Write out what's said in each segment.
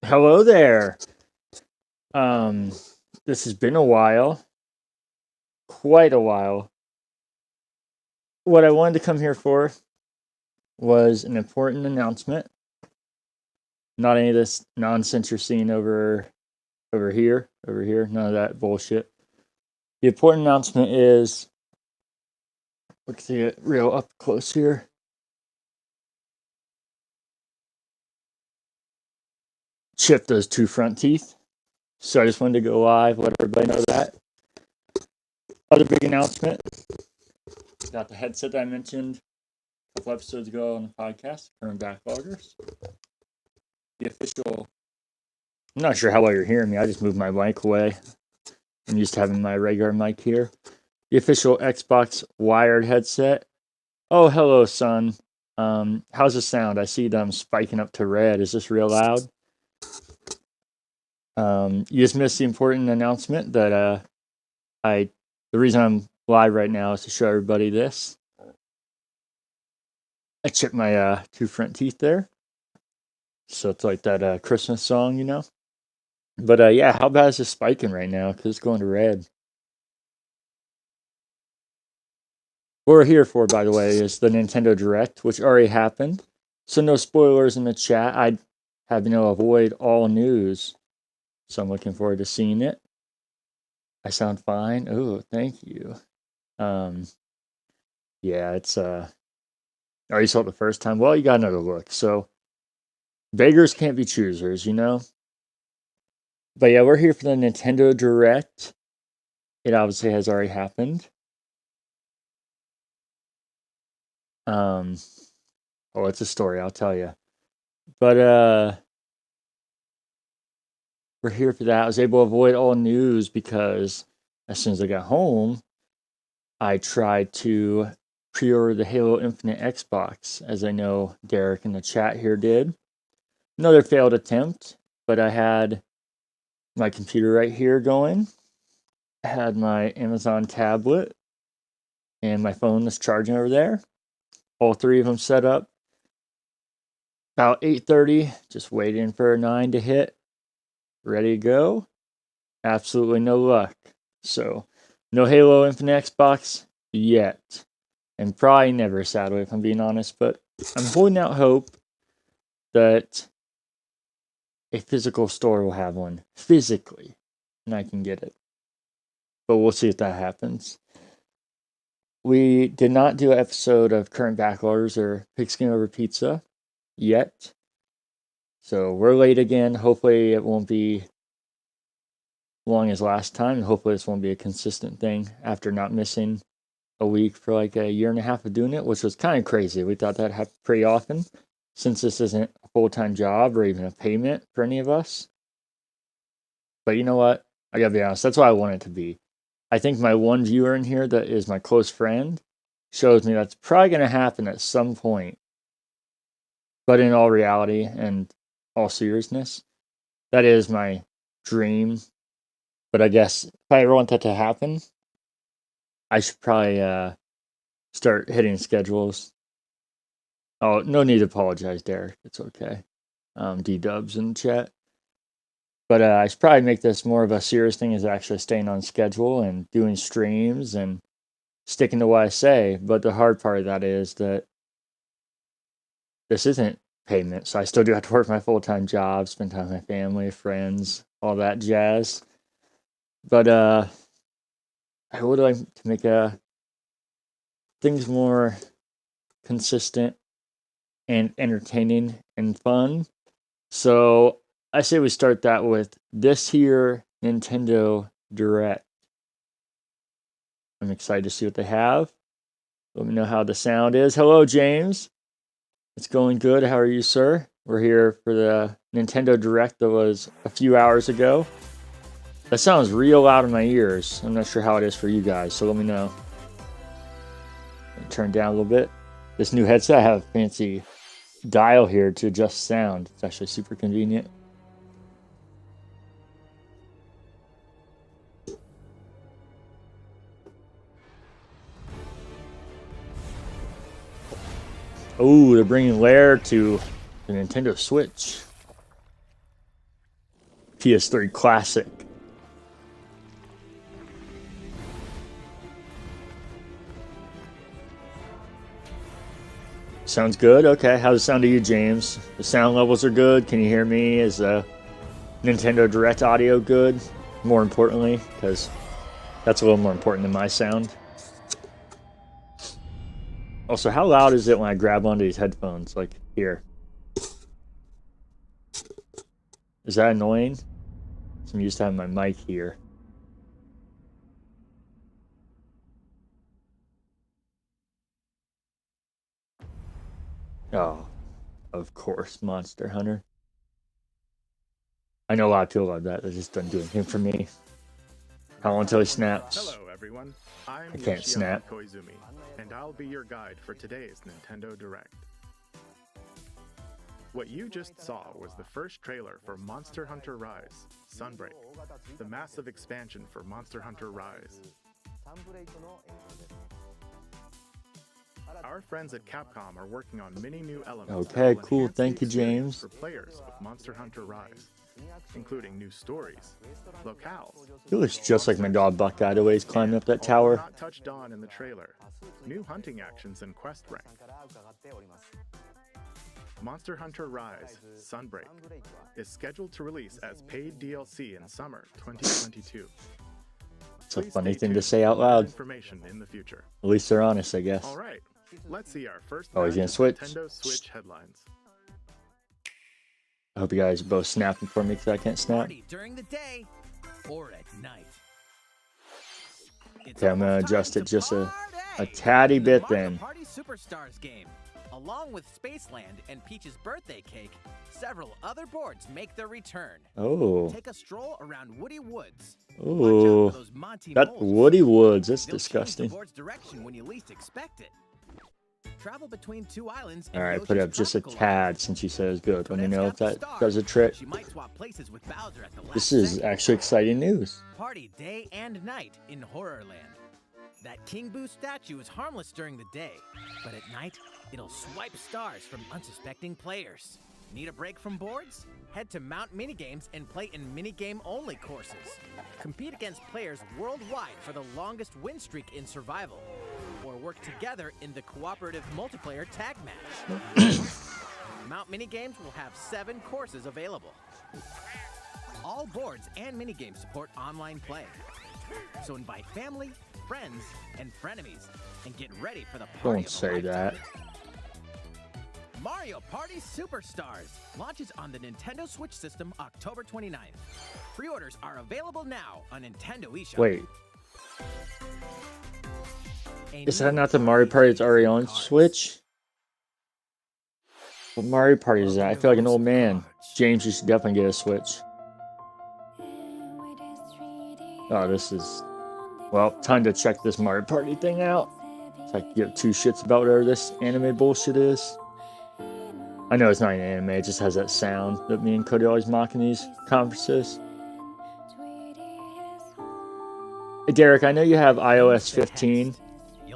Hello there. Um, this has been a while, quite a while. What I wanted to come here for was an important announcement. Not any of this nonsense you're seeing over here. None of that bullshit. The important announcement is, let's see it real up close here. Chipped those two front teeth. So I just wanted to go live, let everybody know that. Other big announcement. Got the headset that I mentioned a couple episodes ago on the podcast, Current Backloggers. The official. I'm not sure how well you're hearing me. I just moved my mic away. I'm used to having my regular mic here. The official Xbox wired headset. Oh, hello, son. How's the sound? I see them spiking up to red. Is this real loud? You just missed the important announcement that the reason I'm live right now is to show everybody this. I chipped my two front teeth there. So it's like that Christmas song, you know? But yeah, how bad is this spiking right now? Because it's going to red. What we're here for, by the way, is the Nintendo Direct, which already happened. So no spoilers in the chat. I have been able to avoid all news. So I'm looking forward to seeing it. I sound fine. Oh, thank you. Yeah, it's oh, you saw it the first time. Well, you got another look. So beggars can't be choosers, you know? But yeah, we're here for the Nintendo Direct. It obviously has already happened. Oh, it's a story, I'll tell you. But we're here for that. I was able to avoid all news because as soon as I got home, I tried to pre-order the Halo Infinite Xbox, as I know Derek in the chat here did. Another failed attempt, but I had my computer right here going. I had my Amazon tablet and my phone that's charging over there. All three of them set up. About 8:30, just waiting for a 9 to hit. Ready to go. Absolutely no luck. So, no Halo Infinite Xbox yet. And probably never, sadly, if I'm being honest. But I'm holding out hope that a physical store will have one physically and I can get it. But we'll see if that happens. We did not do an episode of Current Backloggers or Pigskin Over Pizza yet. So we're late again. Hopefully it won't be long as last time. And hopefully this won't be a consistent thing after not missing a week for like a year and a half of doing it, which was kind of crazy. We thought that happened pretty often since this isn't a full-time job or even a payment for any of us. But you know what? I gotta be honest, that's what I want it to be. I think my one viewer in here that is my close friend shows me that's probably gonna happen at some point. But in all reality and all seriousness, that is my dream. But I guess if I ever want that to happen, I should probably start hitting schedules. Oh, no need to apologize, Derek. It's okay. D-dubs in the chat. But I should probably make this more of a serious thing, is actually staying on schedule and doing streams and sticking to what I say. But the hard part of that is that this isn't payment. So I still do have to work my full-time job, spend time with my family, friends, all that jazz. But I would like to make things more consistent and entertaining and fun. So I say we start that with this here Nintendo Direct. I'm excited to see what they have. Let me know how the sound is. Hello, James. It's going good. How are you, sir? We're here for the Nintendo Direct that was a few hours ago. That sounds real loud in my ears. I'm not sure how it is for you guys, so let me know. Turn down a little bit. This new headset, I have a fancy dial here to adjust sound. It's actually super convenient. Oh, they're bringing Lair to the Nintendo Switch. PS3 Classic. Sounds good? Okay, how does it sound to you, James? The sound levels are good? Can you hear me? Is Nintendo Direct audio good? More importantly, because that's a little more important than my sound. Also, how loud is it when I grab onto these headphones? Like, here. Is that annoying? I'm used to having my mic here. Oh, of course, Monster Hunter. I know a lot of people love that. That just doesn't do anything for me. How long until he snaps? Hello, everyone. I'm I can't snap. Koizumi, and I'll be your guide for today's Nintendo Direct. What you just saw was the first trailer for Monster Hunter Rise: Sunbreak, the massive expansion for Monster Hunter Rise. Our friends at Capcom are working on many new elements. Okay, cool. Thank you, James. For players of Monster Hunter Rise, including new stories, locales. He looks just like my dog Buckeye the way he's climbing up that tower. Not touched on in the trailer. New hunting actions and quest rank. Monster Hunter Rise: Sunbreak is scheduled to release as paid DLC in summer 2022. It's a funny thing to say out loud. Information in the future. At least they're honest, I guess. All right, let's see our first. Oh, he's gonna switch. Nintendo Switch headlines. I hope you guys are both snapping for me because I can't snap. Party during the day or at night. Okay, I'm gonna adjust it just a tatty bit then. Party Superstars game. Along with Spaceland and Peach's birthday cake, several other boards make their return. Oh. Take a stroll around Woody Woods. Ooh. That Woody Woods, that's disgusting. The board's direction when you least expect it. Travel between two islands. Alright, put it up just a tad since you said it's good. Let me know if that does a trick. This is actually exciting news. Party day and night in Horrorland. That King Boo statue is harmless during the day, but at night, it'll swipe stars from unsuspecting players. Need a break from boards? Head to Mount Minigames and play in minigame-only courses. Compete against players worldwide for the longest win streak in survival, or work together in the cooperative multiplayer tag match. Mount Minigames will have 7 courses available. All boards and minigames support online play, so invite family, friends, and frenemies, and get ready for the party. Don't say that. Mario Party Superstars launches on the Nintendo Switch system October 29th. Pre-orders are available now on Nintendo eShop. Wait. Is that not the Mario Party that's already on Switch? What Mario Party is that? I feel like an old man. James, you should definitely get a Switch. Oh, this is... Well, time to check this Mario Party thing out. So I can give 2 shits about whatever this anime bullshit is. I know it's not an anime, it just has that sound that me and Cody always mock in these conferences. Hey Derek, I know you have iOS 15.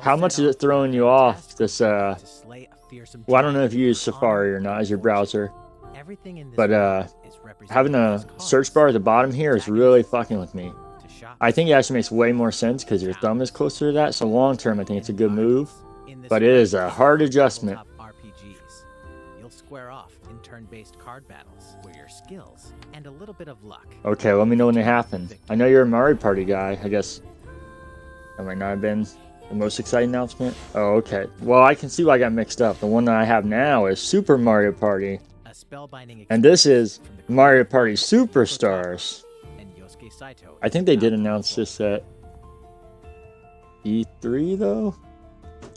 How much is it throwing you off this, well, I don't know if you use Safari or not as your browser. But, having a search bar at the bottom here is really fucking with me. I think it actually makes way more sense because your thumb is closer to that, so long term I think it's a good move. But it is a hard adjustment. You'll square off in turn-based card battles where your skills and a little bit of luck. Okay, let me know when they happen. I know you're a Mario Party guy. I guess that might not have been the most exciting announcement. Oh, okay. Well, I can see why I got mixed up. The one that I have now is Super Mario Party. And this is Mario Party Superstars. I think they did announce this at E3 though.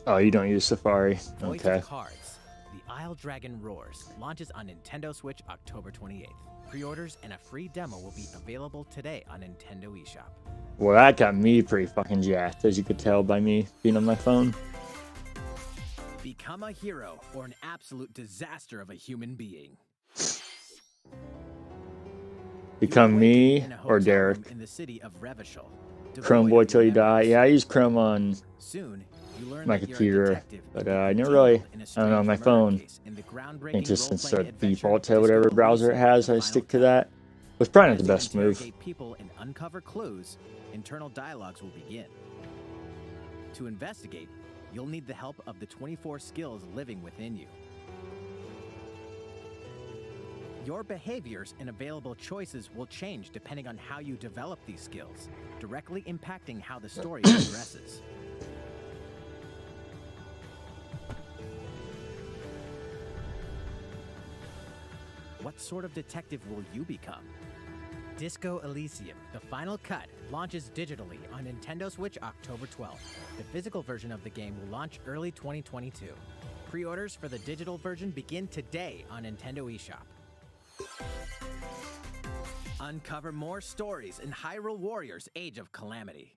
Oh, you don't use Safari. Okay. The Isle Dragon Roars launches on Nintendo Switch October 28th. Pre-orders and a free demo will be available today on Nintendo eShop. Well, that got me pretty fucking jacked, as you could tell by me being on my phone. Become a hero or an absolute disaster of a human being. Become me or Derek. In the city of Revachol. Chrome boy till you die. Yeah, I use Chrome on You learn my that you're a computer, detective but who I never tangled really, in a I don't know, strange my murder phone. case in the I groundbreaking think just since role-playing the adventure default to whatever Disco browser it Elysium: has, The I Final stick to Cut. that. Was probably not As the you best move. interrogate people and uncover clues, internal dialogues will begin. To investigate, you'll need the help of the 24 skills living within you. Your behaviors and available choices will change depending on how you develop these skills, directly impacting how the story progresses. What sort of detective will you become? Disco Elysium: The Final Cut launches digitally on Nintendo Switch October 12th. The physical version of the game will launch early 2022. Pre-orders for the digital version begin today on Nintendo eShop. Uncover more stories in Hyrule Warriors: Age of Calamity.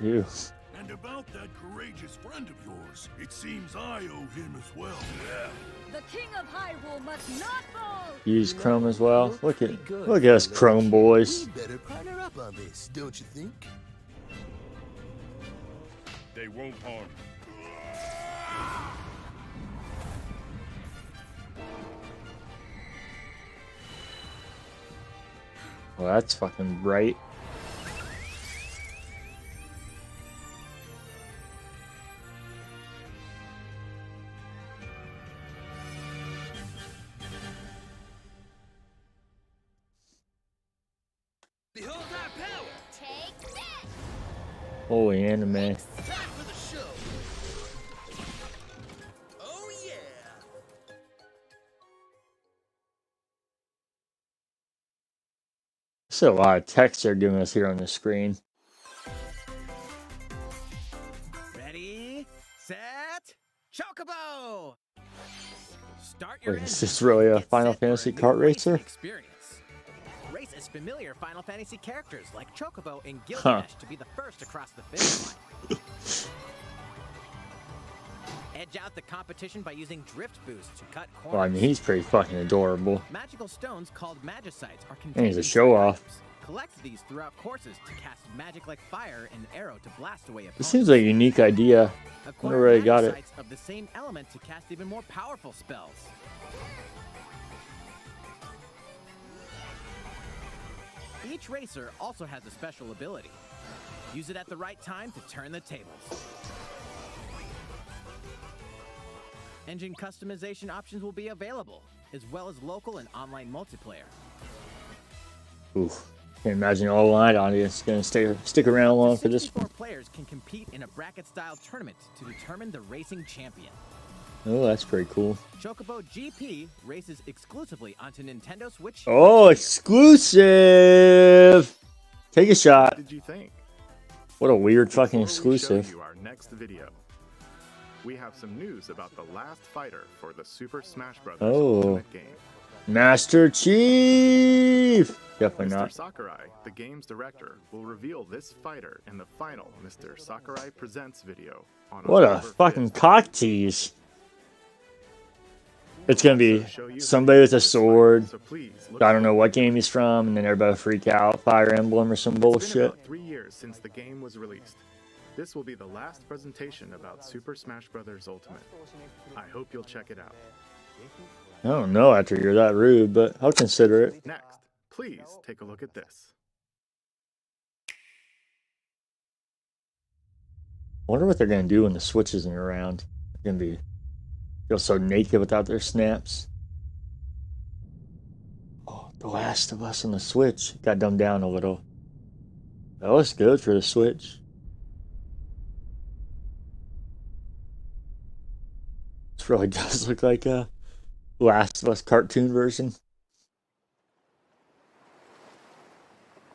Ew. And about that courageous friend of yours, it seems I owe him as well. The King of Hyrule must not fall! Use Chrome as well. Look at Good, look at us fellas. Chrome boys. We better partner up on this, don't you think? They won't harm Well, that's fucking bright. Behold our power! Take that! Holy anime. Time for the show! Oh yeah! There's a lot of text they're giving us here on the screen. Ready, set, Chocobo! Start your Wait, is engine this really a and get Final set for Fantasy new kart racing racer? Experience. Race as familiar Final Fantasy characters like Chocobo and Huh. Gilgamesh to be the first across the finish line. Edge out the competition by using drift boosts to cut corners. Well, I mean, he's pretty fucking adorable. Magical stones called Magicites are And he's a contained show inside off. items. Collect these throughout courses to cast magic like fire and arrow to blast away opponents. This seems like a unique idea. Acquire where they got it. Magicites of the same element to cast even more powerful spells. Each racer also has a special ability. Use it at the right time to turn the tables. Engine customization options will be available, as well as local and online multiplayer. Oof. Can't imagine all line audience gonna stick around long for this 64 one. players can compete in a bracket-style tournament to determine the racing champion. Oh, that's pretty cool. Chocobo GP races exclusively onto Nintendo Switch. Oh, exclusive! Take a What shot. did you think? What a weird fucking Before we show exclusive. you our next video, we have some news about the last fighter for the Super Smash Bros. Oh. Ultimate game. Master Chief! Definitely Mr. not. Sakurai, the game's director, will reveal this fighter in the final Mr. Sakurai Presents video on What a October fucking 5th. cock tease. It's gonna be Also show you somebody with a this fighter, sword. so please look I don't know forward what to it. game he's from, and then everybody freak out. Fire Emblem or some It's been bullshit. about 3 years since the game was released. This will be the last presentation about Super Smash Bros. Ultimate. I hope you'll check it out. I don't know after you're that rude, but I'll consider it. Next, please take a look at this. I wonder what they're gonna do when the Switch isn't around. They're gonna be feel so naked without their snaps. Oh, The Last of Us on the Switch got dumbed down a little. That was good for the Switch. This really does look like a Last of Us cartoon version.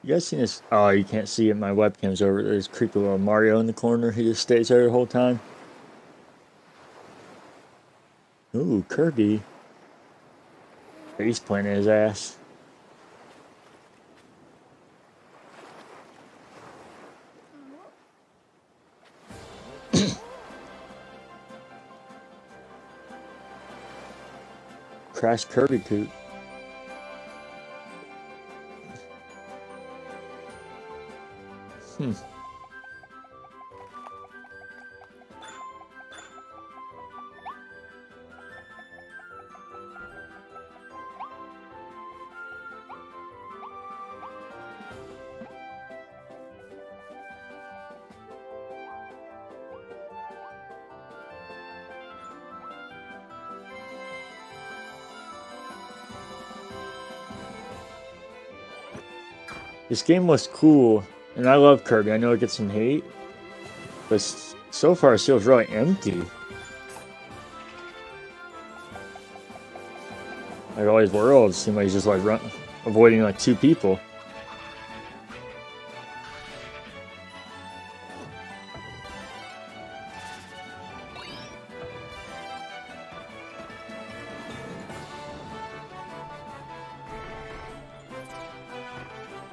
You guys seen this? Oh, you can't see it. My webcam's over. There's creepy little Mario in the corner. He just stays there the whole time. Ooh, Kirby. He's playing his ass. Crash Kirby Coot. This game was cool, and I love Kirby. I know it gets some hate, but so far it feels really empty. Like all these worlds seem like he's just like avoiding like 2 people.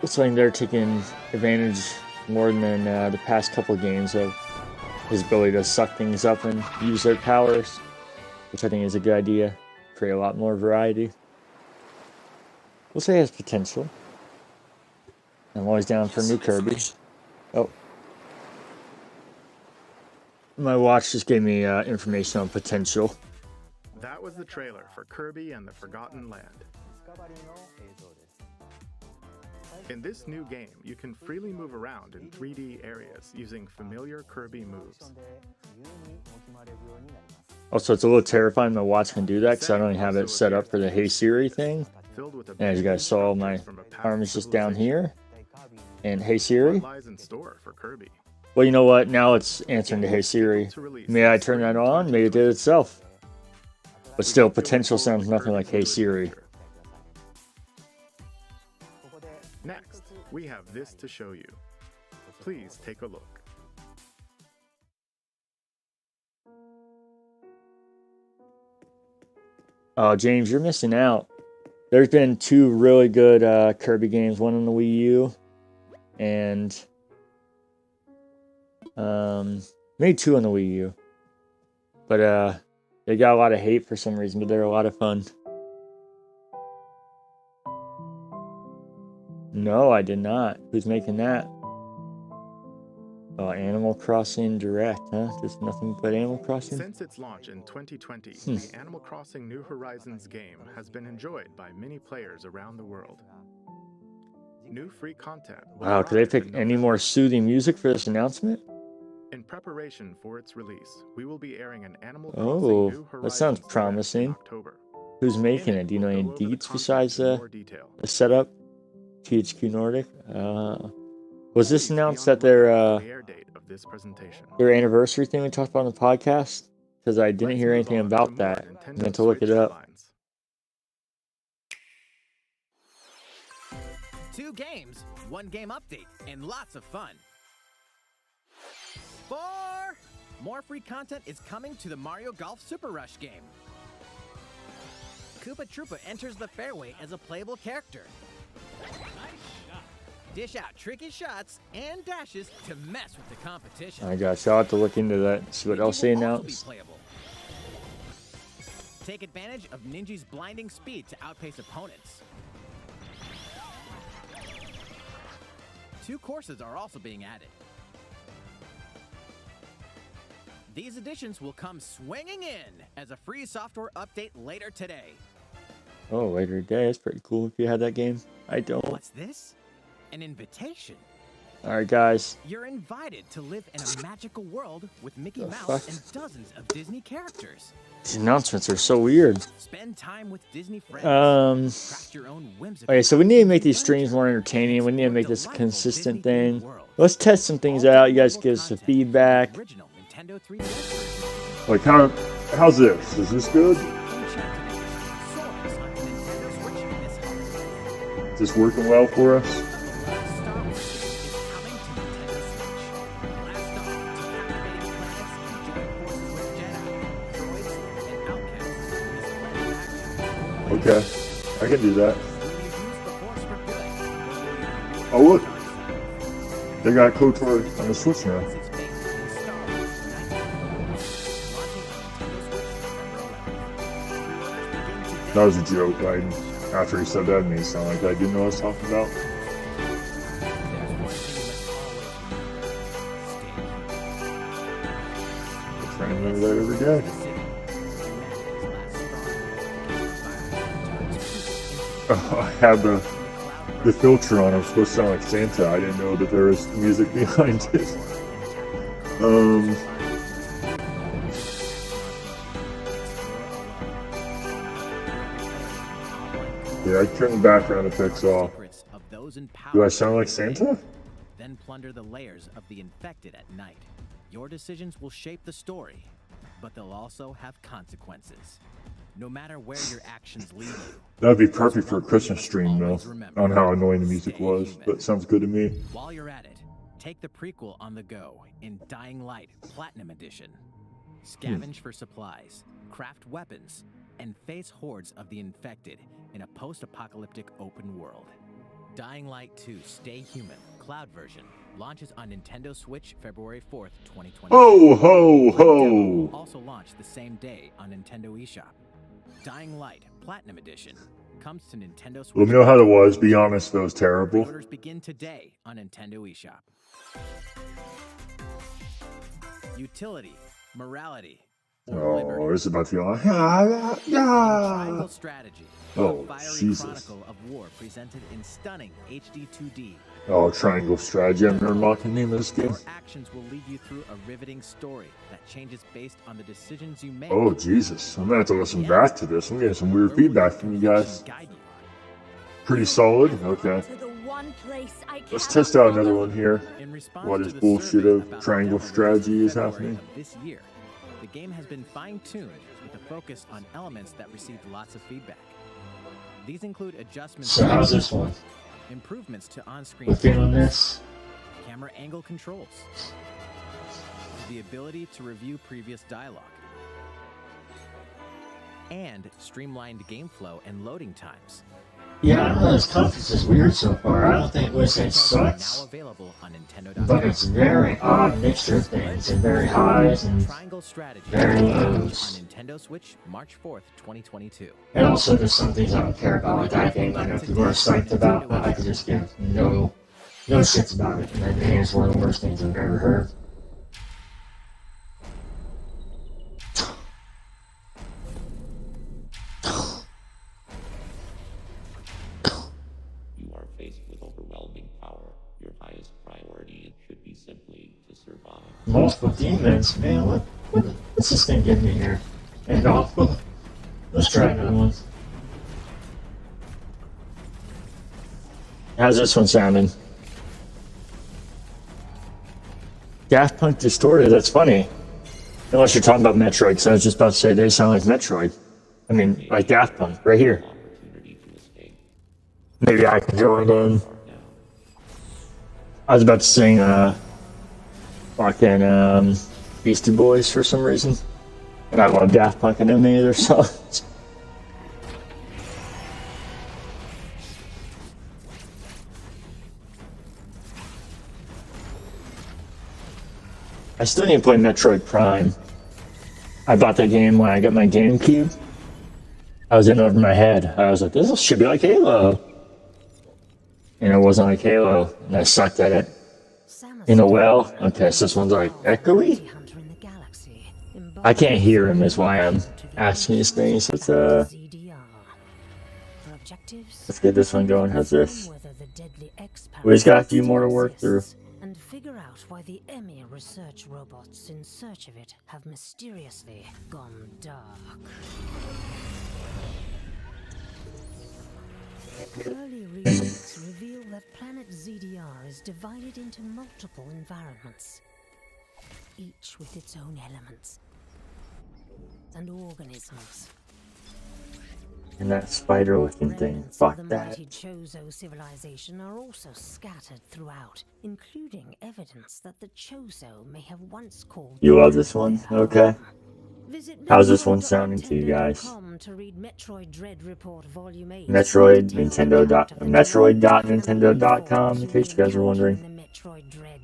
Looks like they're taking advantage more than the past couple of games of his ability to suck things up and use their powers, which I think is a good idea. Create a lot more variety. We'll say it has potential. I'm always down for new Kirby. Oh. My watch just gave me information on potential. That was the trailer for Kirby and the Forgotten Land. In this new game, you can freely move around in 3D areas using familiar Kirby moves. Also, it's a little terrifying my watch can do that because I don't even have it set up for the Hey Siri thing. And as you guys saw, my arm is just down here. And Hey Siri. What lies in store for Kirby? Well, you know what? Now it's answering to Hey Siri. May I turn that on? Maybe it did itself. But still, potential sounds nothing like Hey Siri. Next, we have this to show you. Please take a look. Oh, James, you're missing out. There's been 2 really good Kirby games, one on the Wii U, and maybe 2 on the Wii U. But they got a lot of hate for some reason, but they're a lot of fun. No, I did not. Who's making that? Oh, Animal Crossing Direct, huh? Just nothing but Animal Crossing? Since its launch in 2020, the Animal Crossing New Horizons game has been enjoyed by many players around the world. New free content. Wow, could they pick any more soothing music for this announcement? In preparation for its release, we will be airing an Animal Oh, Crossing New that Horizons sounds Direct promising. in October. Who's making In it? Do you know we'll any go over the deets content besides in the more detail. setup? THQ Nordic? Was this Please be announced on at the lookout for the air date of this presentation. their anniversary thing we talked about on the podcast? Because I didn't Let's hear move anything on to about more that. I Nintendo meant to look it Switch up. headlines. 2 games, 1 game update, and lots of fun. 4! More free content is coming to the Mario Golf Super Rush game. Koopa Troopa enters the fairway as a playable character. Dish out tricky shots and dashes to mess with the competition. I gosh, I'll have to look into that, see what Ninja else they will also be announced. playable. Take advantage of Ninja's blinding speed to outpace opponents. 2 courses are also being added. These additions will come swinging in as a free software update later today. Oh, later today. That's pretty cool if you had that game. I don't. What's this? An invitation. Alright, guys. You're invited to live in a magical world with Mickey The Mouse fuck? and dozens of Disney characters. These announcements are so weird. Spend time with Disney friends. Craft your own whimsical Okay, so we need to make these streams more entertaining. We need to make this a consistent thing. Let's test some things out. You guys give us some feedback. Original Nintendo 3DS. Like, how's this? Is this good? Enchanted Edition. Swords on the Nintendo Switch this holiday. Is this working well for us? Star Wars is coming to Nintendo Switch. Blast off to captivating planets and join forces with Jedi, droids, and outcasts can do that. Will you use the Force for good? Or will you Oh, look. dark side? They got KOTOR on the Switch now. It's based in Star Wars 1999, launching on Nintendo Switch November 11th. That was a joke. After he said that, it made it sound like I didn't know what I was talking about. There's one thing you must always remember. Stay human. I try and remember that every day. The city, humanity's last stronghold. Oh, I had the filter on. I'm supposed to sound like Santa. I didn't know that there was music behind it. Yeah, I turned the background effects off. Do I sound like Santa? Then plunder the layers of the infected at night. Your decisions will shape the story, but they'll also have consequences. No matter where your actions lead you. That'd be perfect for a Christmas stream, though, on how annoying the music was. But sounds good to me. While you're at it, take the prequel on the go in Dying Light Platinum Edition. Scavenge for supplies, craft weapons, and face hordes of the infected in a post-apocalyptic open world. Dying Light 2 Stay Human Cloud version launches on Nintendo Switch February 4th, 2020. Ho, ho, ho! Also launched the same day on Nintendo eShop. Dying Light Platinum Edition comes to Nintendo Switch. Let me know how it was. Be honest, that was terrible. Orders begin today on Nintendo eShop. Utility, morality, or liberty. Oh, it's about to be like, Triangle Strategy. Oh, a fiery Jesus. chronicle of war presented in stunning HD 2D. Oh, Triangle Strategy. I've never mocked the name of this game. Your actions will lead you through a riveting story that changes based on the decisions you make. Oh, Jesus. I'm gonna have to listen back to this. I'm getting some weird feedback from you guys. Guide you. Pretty solid. Okay. To the one place I Let's cannot test out another follow. one here. In response What to is the bullshit survey of about triangle Devil's strategy is February happening? of this year, the game has been fine-tuned with a focus on elements that received lots of feedback. These include adjustments So how's this one? improvements to on-screen What feeling this? camera angle controls, the ability to review previous dialogue, and streamlined game flow and loading times. Yeah, I don't know. This conference is weird so far. I don't think West End Details are now sucks, available on but Nintendo.com. it's very odd mixture of things and very highs and Triangle Strategy very on lows. Nintendo Switch March 4th, 2022. And also there's some things I don't care about, like that game I know people are psyched about, but I could just give no shits about it. And that game is one of the worst things I've ever heard. You are faced with overwhelming power. Your highest priority should be simply to survive. Multiple demons, man, what's this thing getting me here? And let's try another one. How's this one sounding? Daft Punk Distorted, that's funny. Unless you're talking about Metroid, because I was just about to say they sound like Metroid. I mean, like Daft Punk, right here. Opportunity to escape. Maybe I can join in. Now, I was about to sing, fucking, Beastie Boys for some reason. And I love Daft Punk and any of their songs. I still need to play Metroid Prime. I bought that game when I got my GameCube. I was in over my head. I was like, this should be like Halo. And it wasn't like Halo. And I sucked at it. In a well? Okay, so this one's like echoey? I can't hear him is why I'm asking these things. Let's get this one going. How's this? We just got a few more to work through. And figure out why the Emmy research robots in search of it have mysteriously gone dark. Early readings reveal that planet ZDR is divided into multiple environments, each with its own elements and organisms. And that spider-looking thing. Remnants Fuck of the that. mighty Chozo civilization are also scattered throughout, including evidence that the Chozo may have once called You love this one? Okay. Visit How's this one sounding to you guys? Metroid.nintendo.com to read Metroid Dread Report Volume 8. Metroid, Metroid.nintendo.com, in case you guys are wondering.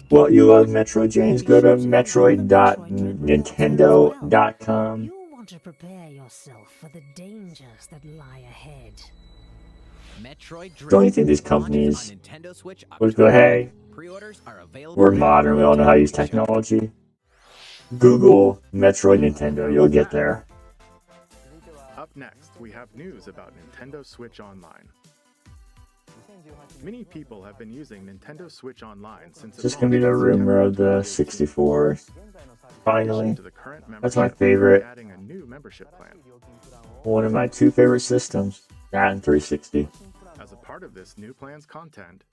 Well, you love Metroid James, go to Metroid.nintendo.com. You'll want to prepare yourself for the dangers that lie ahead. Metroid Dread. Don't you think these launches companies on Nintendo Switch would go, October. hey, Pre-orders are available we're now. modern, we all know how to use technology? Google Metroid Nintendo, you'll get there. Up next, we have news about Nintendo Switch Online. Many people have been using Nintendo Switch Online since This can be the rumor of the 64. Finally, that's my favorite. Adding a new membership plan. One of my two favorite systems, that and 360. As a part of this new plan's content,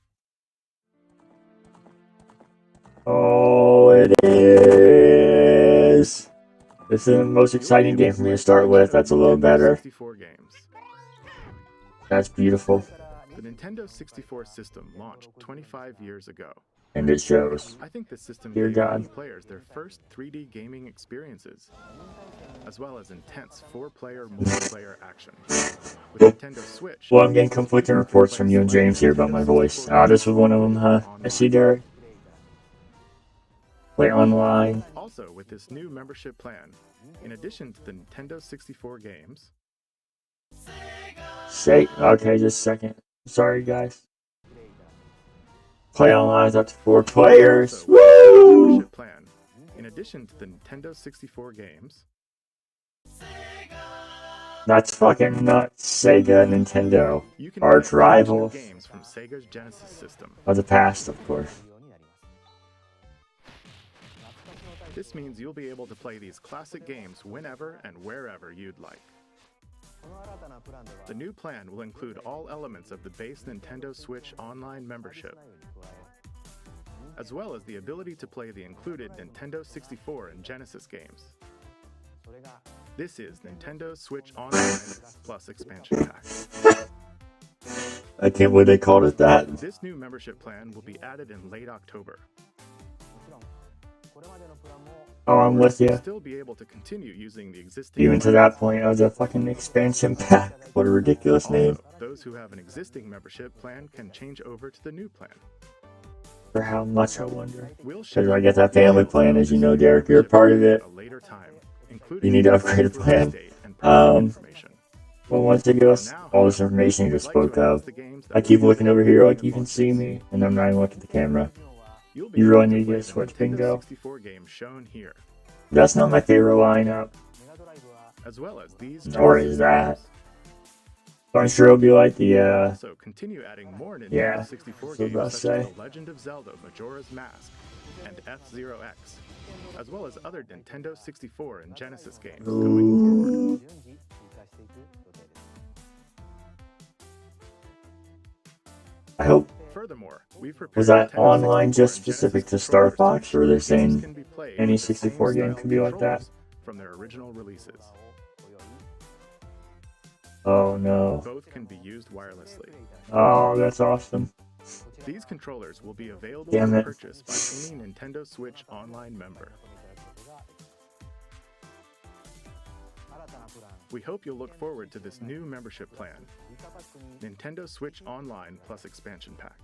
Oh, it is. This is the most exciting game for me to start with. That's a little better. 64 games. That's beautiful. The Nintendo 64 system launched 25 years ago. And it shows. I think the system Dear gave God. many players their first 3D gaming experiences, as well as intense 4-player multiplayer action. With Nintendo Switch, Well, I'm getting conflicting reports from you and James here about my voice. This was one of them, huh? I see, Derek. Play online. Also, with this new membership plan, in addition to the Nintendo 64 games, Okay, just a second. Sorry, guys. Play online is up to 4 players. also with the Woo! membership plan, in addition to the Nintendo 64 games, That's fucking nuts. Sega, Nintendo. you can Arch play rivals games from Sega's Genesis system. of the past, of course. This means you'll be able to play these classic games whenever and wherever you'd like. The new plan will include all elements of the base Nintendo Switch Online membership, as well as the ability to play the included Nintendo 64 and Genesis games. This is Nintendo Switch Online plus expansion pack. I can't believe they called it that. This new membership plan will be added in late October. Oh, I'm with You'll you. still be able to continue using the existing Even to that point, of the fucking expansion pack. What a ridiculous name. Also, those who have an existing membership plan can change over to the new plan. For how much, I wonder. We'll Because I get that family plan, as you know, Derek, you're a part of it. at a later time, including You need to upgrade a plan. date and pricing information. Well, once they give us all this information you just spoke of, I keep looking over here like you can see me, and I'm not even looking at the camera. You'll be You really able to need to play get a the Switch Nintendo bingo. 64 game shown here, That's not my favorite lineup. as well as these. Or is that? I'm sure it'll be like the, Also, continue adding more Nintendo yeah, 64 that's what I was games about such to as say. The Legend of Zelda: Majora's Mask and F-Zero X, as well as other Nintendo 64 and Genesis games going forward. I hope. Furthermore, we've prepared Was that Nintendo online 64 just and specific to Genesis Star controllers Fox, or are they which games saying can be played any with the same 64 game style could be like that? controllers from their original releases. Oh no. Both can be used wirelessly. Oh, that's awesome. These controllers will be available Damn for it. purchase by any Nintendo Switch Online member. We hope you'll look forward to this new membership plan, Nintendo Switch Online plus expansion pack.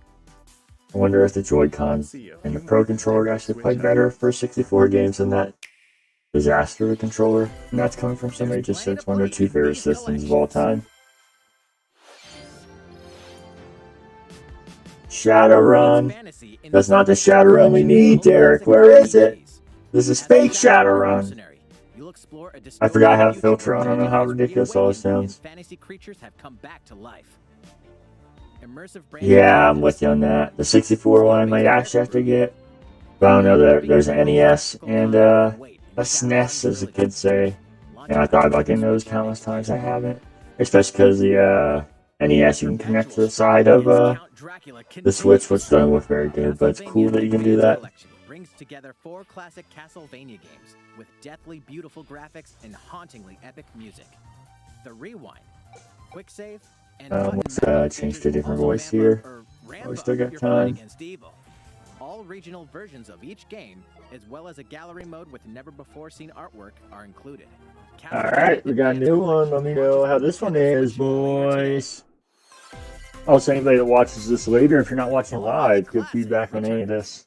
I wonder if the Joy-Cons and the Pro Controller actually play better for 64 games than that disaster of a controller. And that's coming from somebody who just said it's one of their two favorite systems of all time. Shadowrun. That's not the Shadowrun we need, Derek. Where is it? This is fake Shadowrun. I forgot I have a filter on. I don't know how ridiculous all this sounds. Fantasy creatures have come back to life. Immersive Yeah, I'm with you on that. The 64 one I might actually have to get. But I don't know, there's an NES and a SNES, as the kids say. And I thought about getting those countless times. I haven't. Especially because the NES you can connect to the side of the Switch, which doesn't look very good. But it's cool that you can do that. Brings together 4 classic Castlevania games with deathly beautiful graphics and hauntingly epic music. The Rewind, Quick Save, and Let's change to a different voice here. Oh, we still got time. All regional versions of each game, as well as a gallery mode with never-before-seen artwork, are included. Alright, we got a new one. Let me know how this one is, boys. Also, anybody that watches this later, if you're not watching live, give feedback on any of this.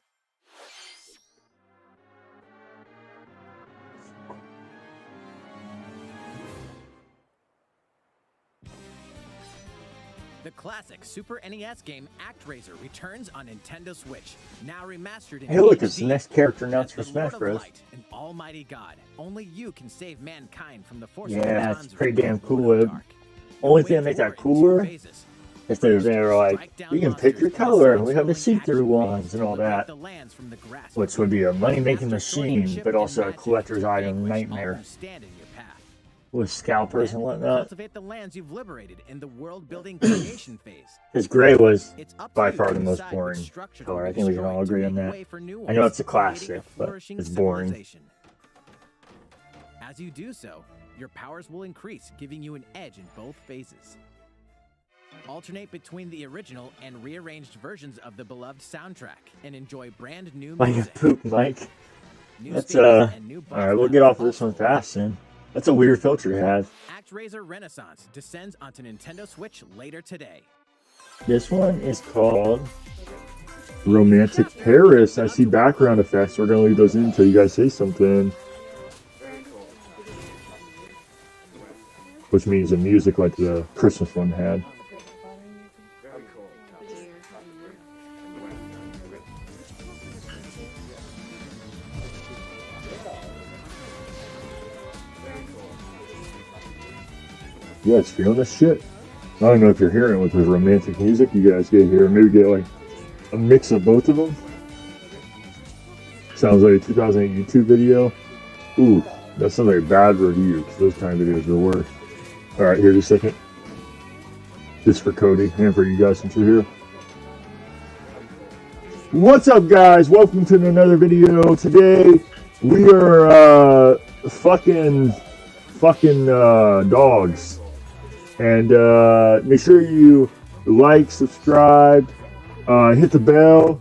The classic Super NES game ActRaiser returns on Nintendo Switch, now remastered in Hey, look, it's HD. the next character announced for As the Smash Lord of Bros. Light, an almighty god, only you can save mankind from the forces Yeah, of it's Zanzu, pretty damn the cool. Lord of Dark. Only You'll thing that wage makes war that in two cooler phases. is they're like, Strike down you can pick your monsters in a color, and we have the side-scrolling see-through action ones and all liberate that, the lands from the grasp which of would be a evil. money-making Master machine, swordsmanship but and also a magic collector's to item vanquish all nightmare who stand in your path. with scalpers and Then, whatnot. cultivate the lands you've liberated in the world-building creation phase. Because gray was It's up by to you far to the most decide boring which structure to color. I think we can all destroy agree to on make that. way for new I know ones, it's a creating classic, but flourishing it's boring. civilization. As you do so, your powers will increase, giving you an edge in both phases. Alternate between the original and rearranged versions of the beloved soundtrack and enjoy brand new Like a music. poop, Mike. New That's stages and new boss alright, we'll battles get off of this also one fast then. That's a weird filter to have. ActRaiser Renaissance descends onto Nintendo Switch later today. This one is called Romantic Paris. I see background effects. We're gonna leave those in until you guys say something. Which means the music like the Christmas one had. You guys feeling this shit? I don't know if you're hearing it with the romantic music you guys get here. Maybe get like a mix of both of them. Sounds like a 2008 YouTube video. Ooh, that sounds like a bad review because those kind of videos are worse. Alright, here just a second. Just for Cody and for you guys since you're here. What's up, guys? Welcome to another video. Today we are fucking dogs. And make sure you like, subscribe, hit the bell,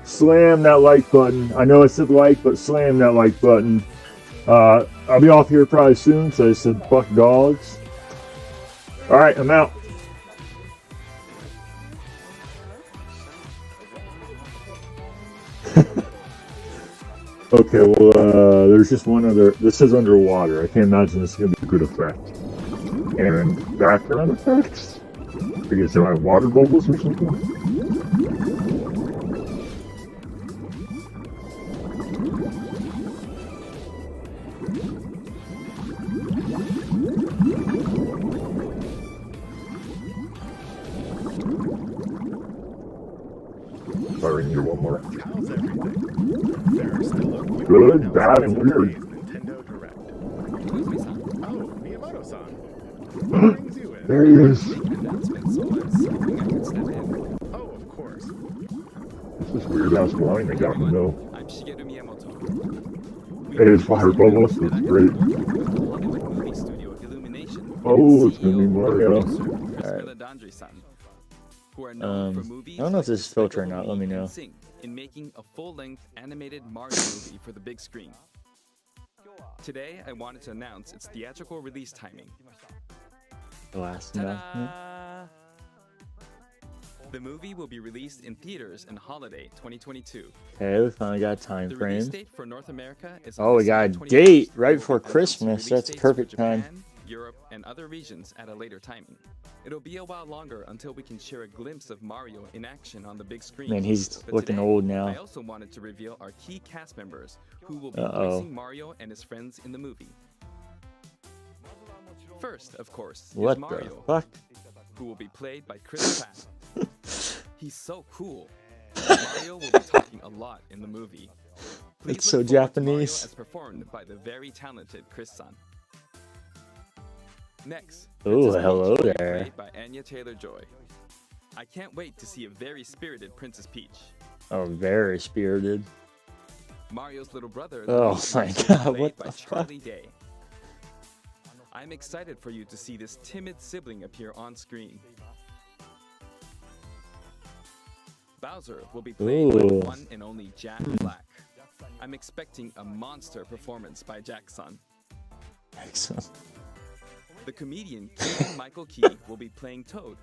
slam that like button. I know I said like, but slam that like button. I'll be off here probably soon, so I said fuck dogs. Alright, I'm out. Okay, well, there's just one other. This is underwater. I can't imagine this is going to be a good effect. And background effects? I guess there are water bubbles or something? Sorry, I need one more. How's everything? There are still a few Good, bad, and weird. Nintendo Direct. Oh, Miyamoto-san. What brings you in? There he is. Oh, of course. This is weird ass line they got in the middle. I'm Shigeru Miyamoto. It is fire bubbles, so it's great. Movie studio Illumination. Oh, it's gonna be Mario. Who are known for I movies don't know if like this is filter or not. Let me know. Sing in making a full-length animated Mario movie for the big screen. Today, I wanted to announce its theatrical release timing. The last announcement. Ta-da! The movie will be released in theaters in holiday 2022. Okay, we finally got a time The release frame. date for North America is Oh, we got a December 21st. date right We will before announce Christmas. release That's dates for perfect time. Japan, Europe, and other regions at a later timing. It'll be a while longer until we can share a glimpse of Mario in action on the big screen. Man, he's But looking today, old now. I also wanted to reveal our key cast members who will be Uh-oh. voicing Mario and his friends in the movie. First, of course, What is the Mario, fuck? who will be played by Chris Pratt. He's so cool. Mario will be talking a lot in the movie. Please It's so look forward to Mario Japanese. as performed by the very talented Chris-san. Next, Ooh, Princess hello Peach will be there. played by Anya Taylor-Joy. I can't wait to see a very spirited Princess Peach. Oh, very spirited. Mario's little brother. Oh Luigi, my will be God, played what by the fuck? Charlie Day. I'm excited for you to see this timid sibling appear on screen. Bowser will be played by the Ooh. one and only Jack Black. I'm expecting a monster performance by Jack-san. Excellent. The comedian Keegan-Michael Key will be playing Toad.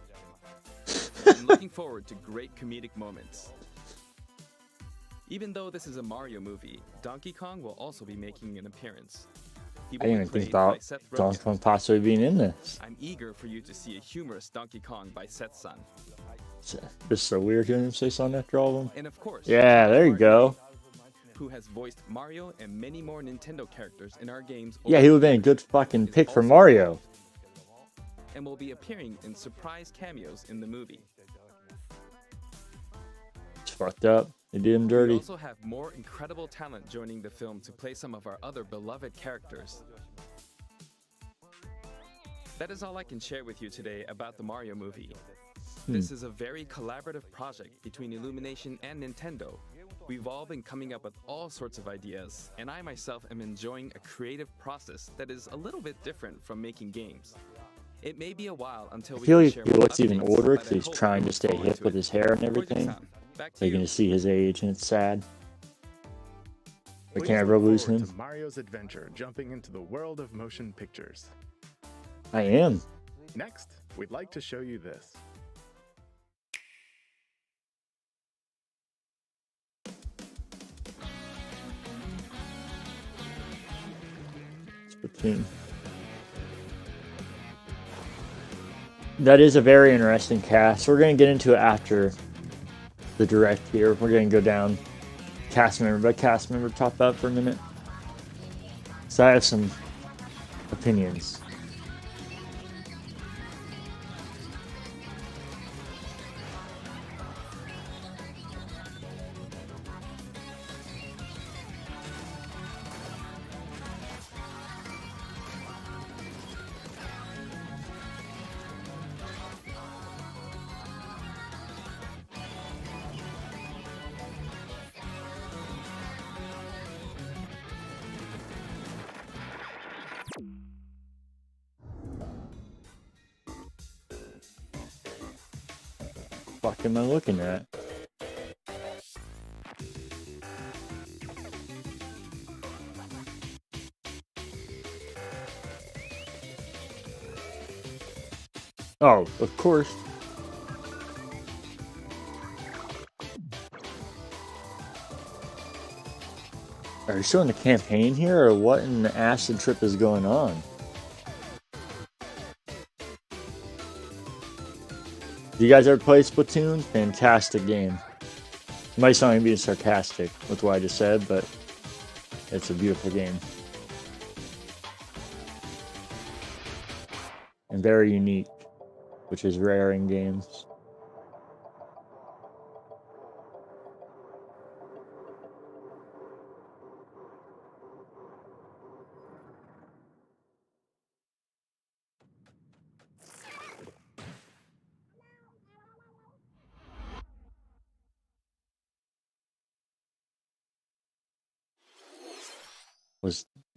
I'm looking forward to great comedic moments. Even though this is a Mario movie, Donkey Kong will also be making an appearance. He I will didn't be even think played by about Seth Donkey Rogen. Kong possibly being in this. I'm eager for you to see a humorous Donkey Kong by Seth's son. It's so weird hearing him say something after all of them. And of course, Yeah, there you go. who has voiced Mario and many more Nintendo characters in our games. Yeah, he would have been a good fucking pick for Mario. And will be appearing in surprise cameos in the movie. It's fucked up. They did him We dirty. also have more incredible talent joining the film to play some of our other beloved characters. That is all I can share with you today about the Mario movie. This is a very collaborative project between Illumination and Nintendo. We've all been coming up with all sorts of ideas, and I myself am enjoying a creative process that is a little bit different from making games. It may be a while until I we feel can like share he more looks even updates, older but because I he's hope trying you to look stay forward hip to with it. his hair and Enjoy the everything. sound. Back So to you can you. see his age and it's sad. We Please can't look ever lose forward him. to Mario's adventure jumping into the world of motion pictures. I am. Next, we'd like to show you this. Splatoon. That is a very interesting cast. We're going to get into it after the direct here. We're going to go down cast member by cast member, talk about it for a minute. So I have some opinions. Fuck am I looking at? Oh, of course. Are you showing the campaign here, or what in the acid trip is going on? Do you guys ever play Splatoon? Fantastic game. You might sound like being sarcastic with what I just said, but it's a beautiful game. And very unique, which is rare in games.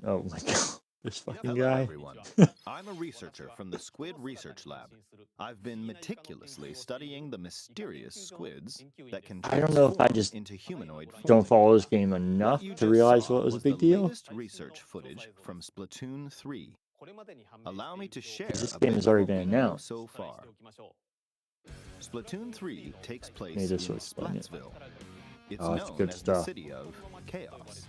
Oh my god, this fucking Hello, guy. everyone. I'm a researcher from the Squid Research Lab. I've been meticulously studying the mysterious squids that can I don't know if I transform just into humanoid form. don't follow this game enough What you to just realize saw what was a big the deal. latest research footage from Splatoon 3. Allow me to share This a game bit has of already what been we know announced. so far. Splatoon 3 takes place Maybe in this will explain it. Splatsville. It's Oh, it's known good as stuff. the city of chaos.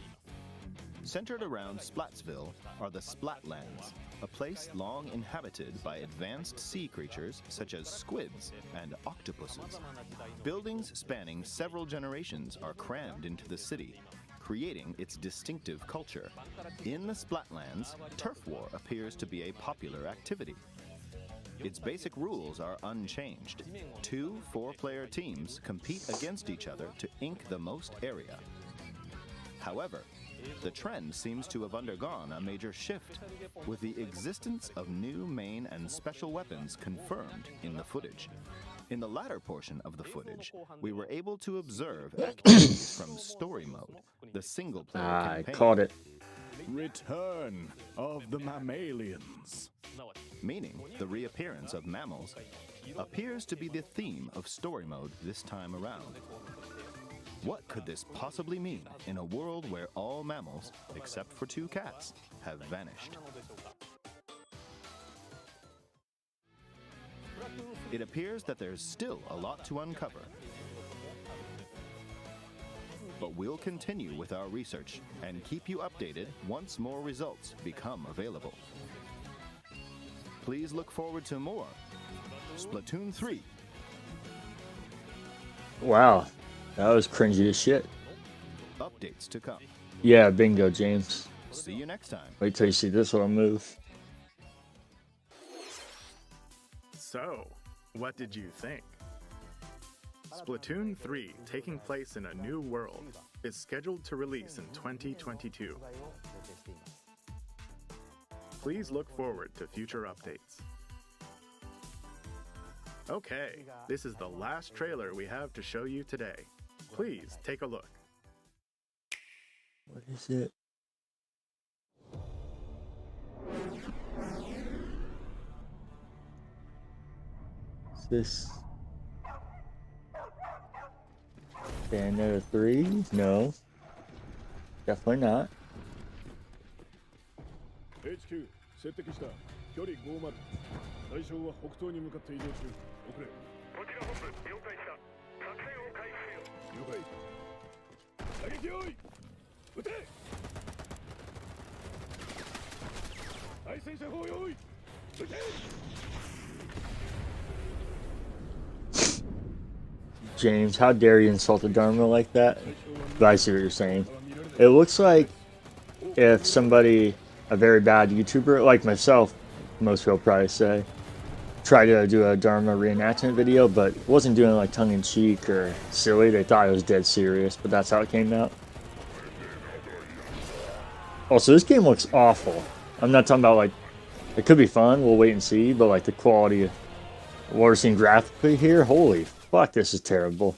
Centered around Splatsville are the Splatlands, a place long inhabited by advanced sea creatures such as squids and octopuses. Buildings spanning several generations are crammed into the city, creating its distinctive culture. In the Splatlands, turf war appears to be a popular activity. Its basic rules are unchanged. 2 4-player teams compete against each other to ink the most area. However, the trend seems to have undergone a major shift, with the existence of new main and special weapons confirmed in the footage. In the latter portion of the footage, we were able to observe activities from Story Mode, the single-player I campaign. caught it. Return of the mammalians. Meaning the reappearance of mammals appears to be the theme of Story Mode this time around. What could this possibly mean in a world where all mammals, except for 2 cats, have vanished? It appears that there's still a lot to uncover. But we'll continue with our research and keep you updated once more results become available. Please look forward to more Splatoon 3. Wow, that was cringy as shit. Updates to come. Yeah, bingo, James. See you next time. Wait till you see this little move. So, what did you think? Splatoon 3, taking place in a new world, is scheduled to release in 2022. Please look forward to future updates. Okay, this is the last trailer we have to show you today. Please take a look. What is it? Is this Bayonetta 3? No. Definitely not. HQ 接敵した距離50対象は北東に向かって移動中遅れこちら本部了解した作戦を開始せよ了解打撃用意撃て対戦車砲用意撃て James, how dare you insult the Dharma like that? But I see what you're saying. It looks like if somebody, a very bad YouTuber, like myself, most people probably say, tried to do a Dharma reenactment video, but wasn't doing it like tongue-in-cheek or silly. They thought it was dead serious, but that's how it came out. Also, this game looks awful. I'm not talking about, like, it could be fun, we'll wait and see, but, like, the quality of what we're seeing graphically here, holy fuck, this is terrible.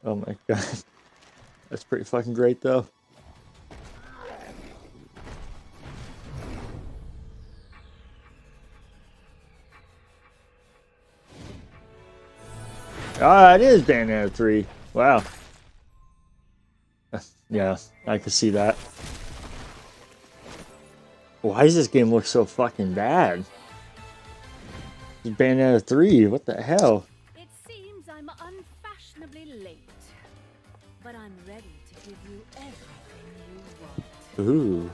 Oh my god. That's pretty fucking great, though. Ah, it is Bayonetta 3. Wow. Yeah, I can see that. Why does this game look so fucking bad? It's Bayonetta 3, what the hell? It seems I'm unfashionably late, but I'm ready to give you everything you want. Ooh.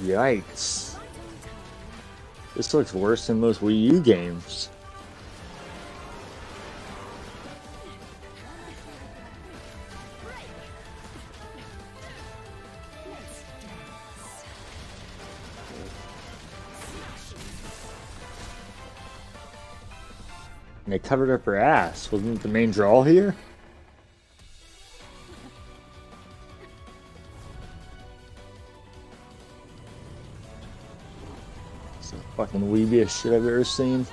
Yikes. This looks worse than most Wii U games. And they covered up her ass. Wasn't it the main draw here? It's the fucking weebiest shit I've ever seen.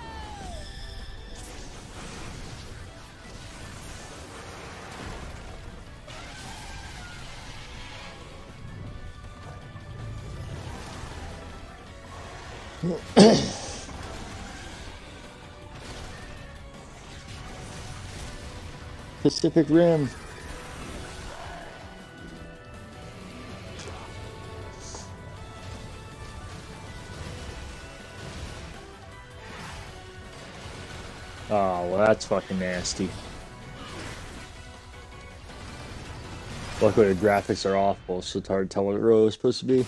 Pacific Rim. Oh, well, that's fucking nasty. Luckily, the graphics are awful, so it's hard to tell what it really is supposed to be.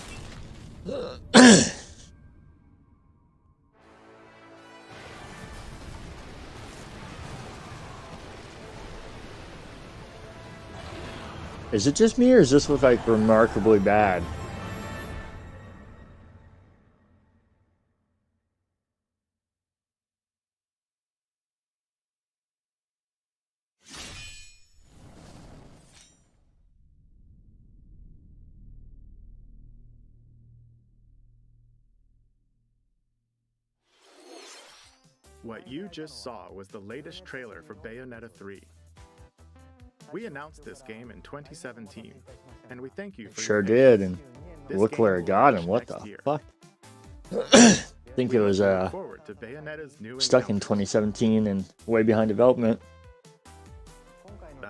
Is it just me, or does this look like remarkably bad? What you just saw was the latest trailer for Bayonetta 3. We announced this game in 2017, and we thank you for Sure your did, patience. and This look game where will it got him. launch What next the year. fuck? I think We it was look forward to Bayonetta's new stuck in encounter. 2017 and way behind development.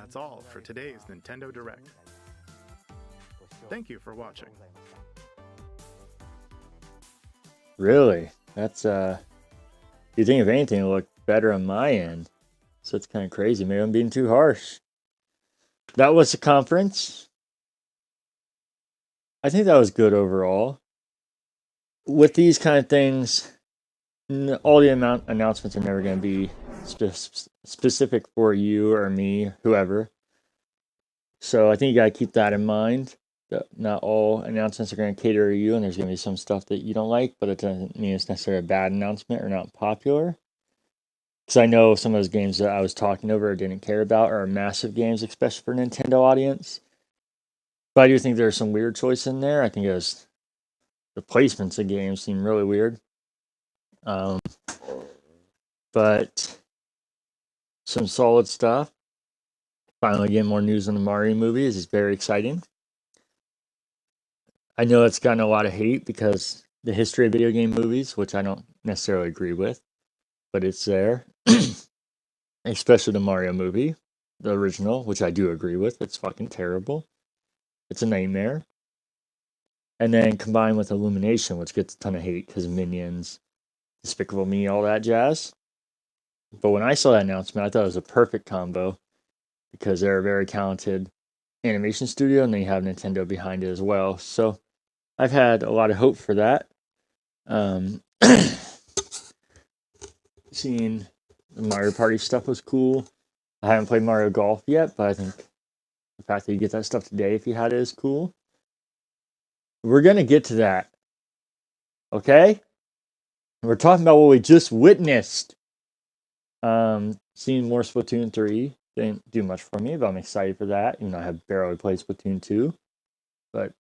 that's all for today's Nintendo Direct. Thank you for watching. Really? That's you think if anything it looked better on my end. So it's kind of crazy. Maybe I'm being too harsh. That was the conference. I think that was good overall. With these kind of things, all the announcements are never going to be specific for you or me, whoever. So I think you got to keep that in mind. That not all announcements are going to cater to you, and there's going to be some stuff that you don't like, but it doesn't mean it's necessarily a bad announcement or not popular. Because I know some of those games that I was talking over or didn't care about are massive games, especially for Nintendo audience. But I do think there's some weird choice in there. I think it was the placements of games seem really weird. But some solid stuff. Finally getting more news on the Mario movie is very exciting. I know it's gotten a lot of hate because the history of video game movies, which I don't necessarily agree with, but it's there. Especially the Mario movie, the original, which I do agree with. It's fucking terrible. It's a nightmare. And then combined with Illumination, which gets a ton of hate because Minions, Despicable Me, all that jazz. But when I saw that announcement, I thought it was a perfect combo because they're a very talented animation studio and they have Nintendo behind it as well. So I've had a lot of hope for that. Seeing the Mario Party stuff was cool. I haven't played Mario Golf yet, but I think the fact that you get that stuff today if you had it is cool. We're going to get to that. Okay? We're talking about what we just witnessed. Seeing more Splatoon 3 didn't do much for me, but I'm excited for that. Even though I have barely played Splatoon 2. But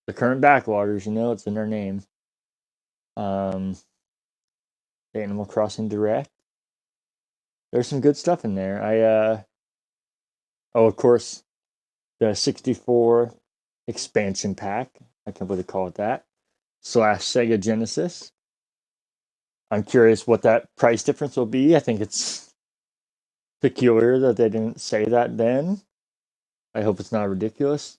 the current backloggers, you know, it's in their name. The Animal Crossing Direct. There's some good stuff in there. Of course, the 64 expansion pack. I can't believe they call it that. / Sega Genesis. I'm curious what that price difference will be. I think it's peculiar that they didn't say that then. I hope it's not ridiculous.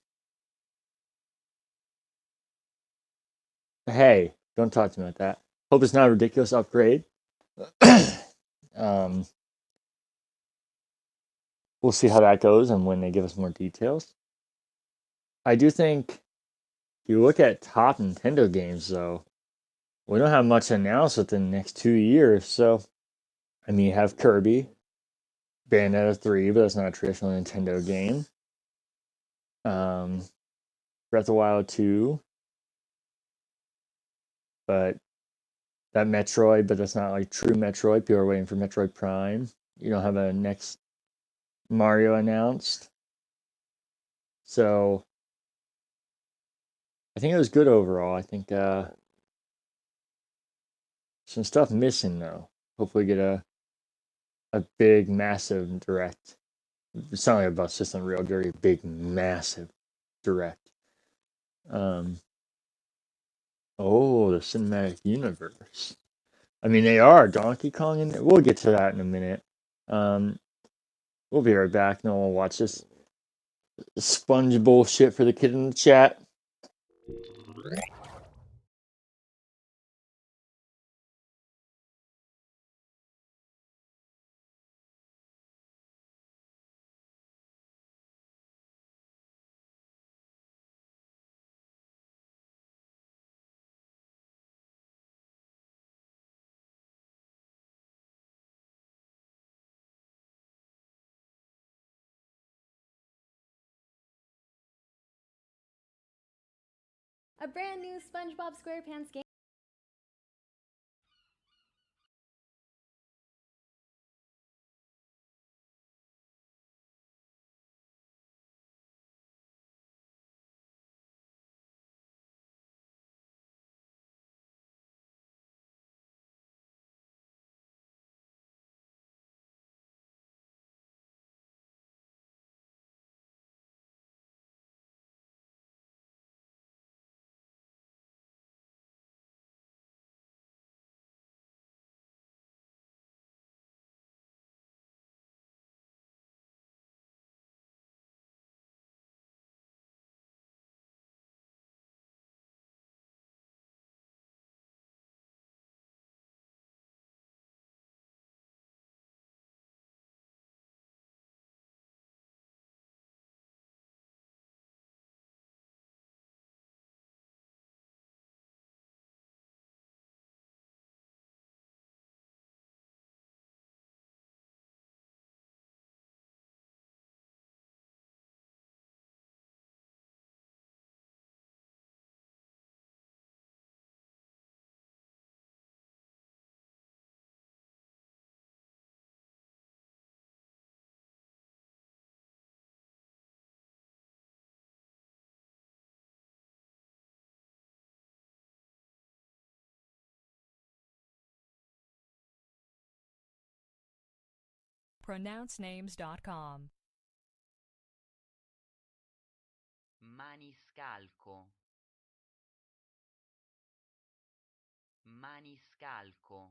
Hey, don't talk to me about that. Hope it's not a ridiculous upgrade. We'll see how that goes and when they give us more details. I do think if you look at top Nintendo games, though, we don't have much announced within the next 2 years. So, I mean, you have Kirby, Bayonetta 3, but that's not a traditional Nintendo game. Breath of the Wild 2. But that Metroid, but that's not like true Metroid. People are waiting for Metroid Prime. You don't have a next Mario announced. So I think it was good overall. I think some stuff missing though. Hopefully get a big, massive direct. It's not like a bus system, real dirty, big, massive direct. Oh, the cinematic universe. I mean, they are Donkey Kong, and we'll get to that in a minute. We'll be right back. No one will watch this sponge bullshit for the kid in the chat. A brand new SpongeBob SquarePants game. pronouncenames.com. Maniscalco. Maniscalco.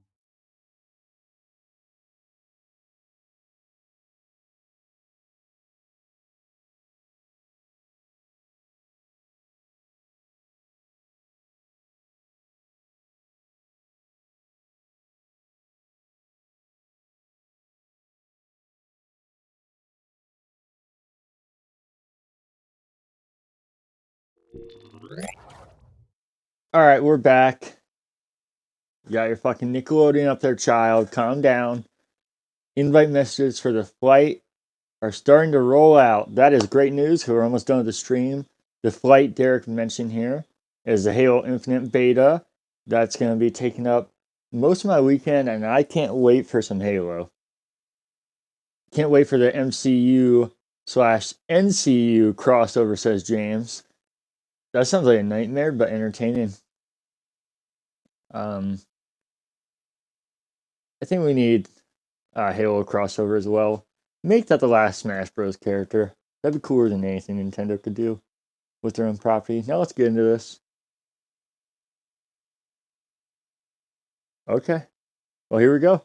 All right, we're back. You got your fucking Nickelodeon up there, child. Calm down. Invite messages for the flight are starting to roll out. That is great news. We're almost done with the stream. The flight Derek mentioned here is the Halo Infinite beta. That's going to be taking up most of my weekend, and I can't wait for some Halo. Can't wait for the MCU/NCU crossover, says James. That sounds like a nightmare, but entertaining. I think we need Halo crossover as well. Make that the last Smash Bros. Character. That'd be cooler than anything Nintendo could do with their own property. Now let's get into this. Okay. Well, here we go.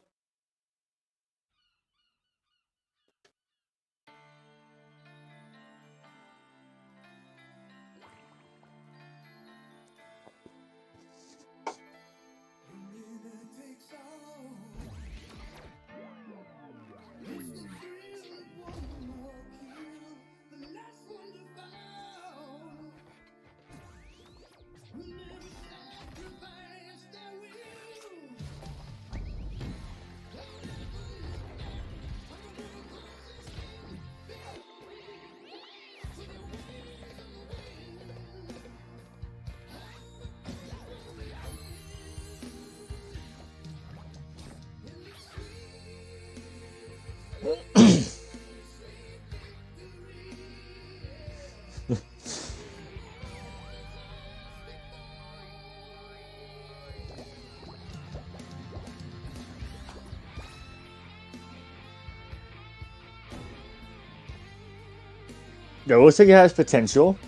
It looks like it has potential.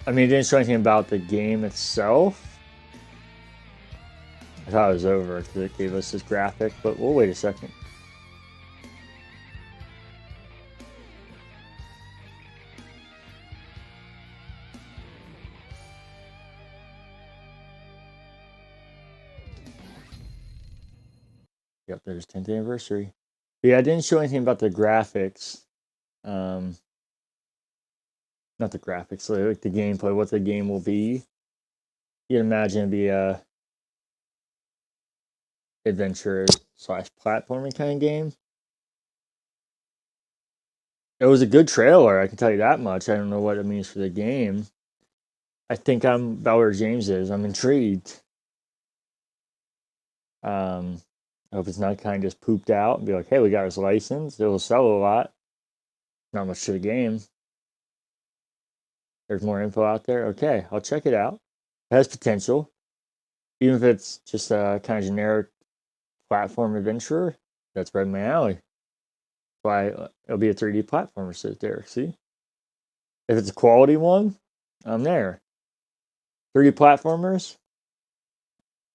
I mean, it didn't show anything about the game itself. I thought it was over because it gave us this graphic, but we'll wait a second. Yep, there's 10th anniversary. But yeah, I didn't show anything about the graphics. Not the graphics, like the gameplay, what the game will be. You'd imagine it'd be a adventure/platforming kind of game. It was a good trailer, I can tell you that much. I don't know what it means for the game. I think I'm about where James is. I'm intrigued. I hope it's not kind of just pooped out and be like, hey, we got this license. It will sell a lot. Not much to the game. There's more info out there. Okay, I'll check it out. It has potential. Even if it's just a kind of generic platform adventurer, that's right in my alley. Why it'll be a 3D platformer, says Derek. See? If it's a quality one, I'm there. 3D platformers,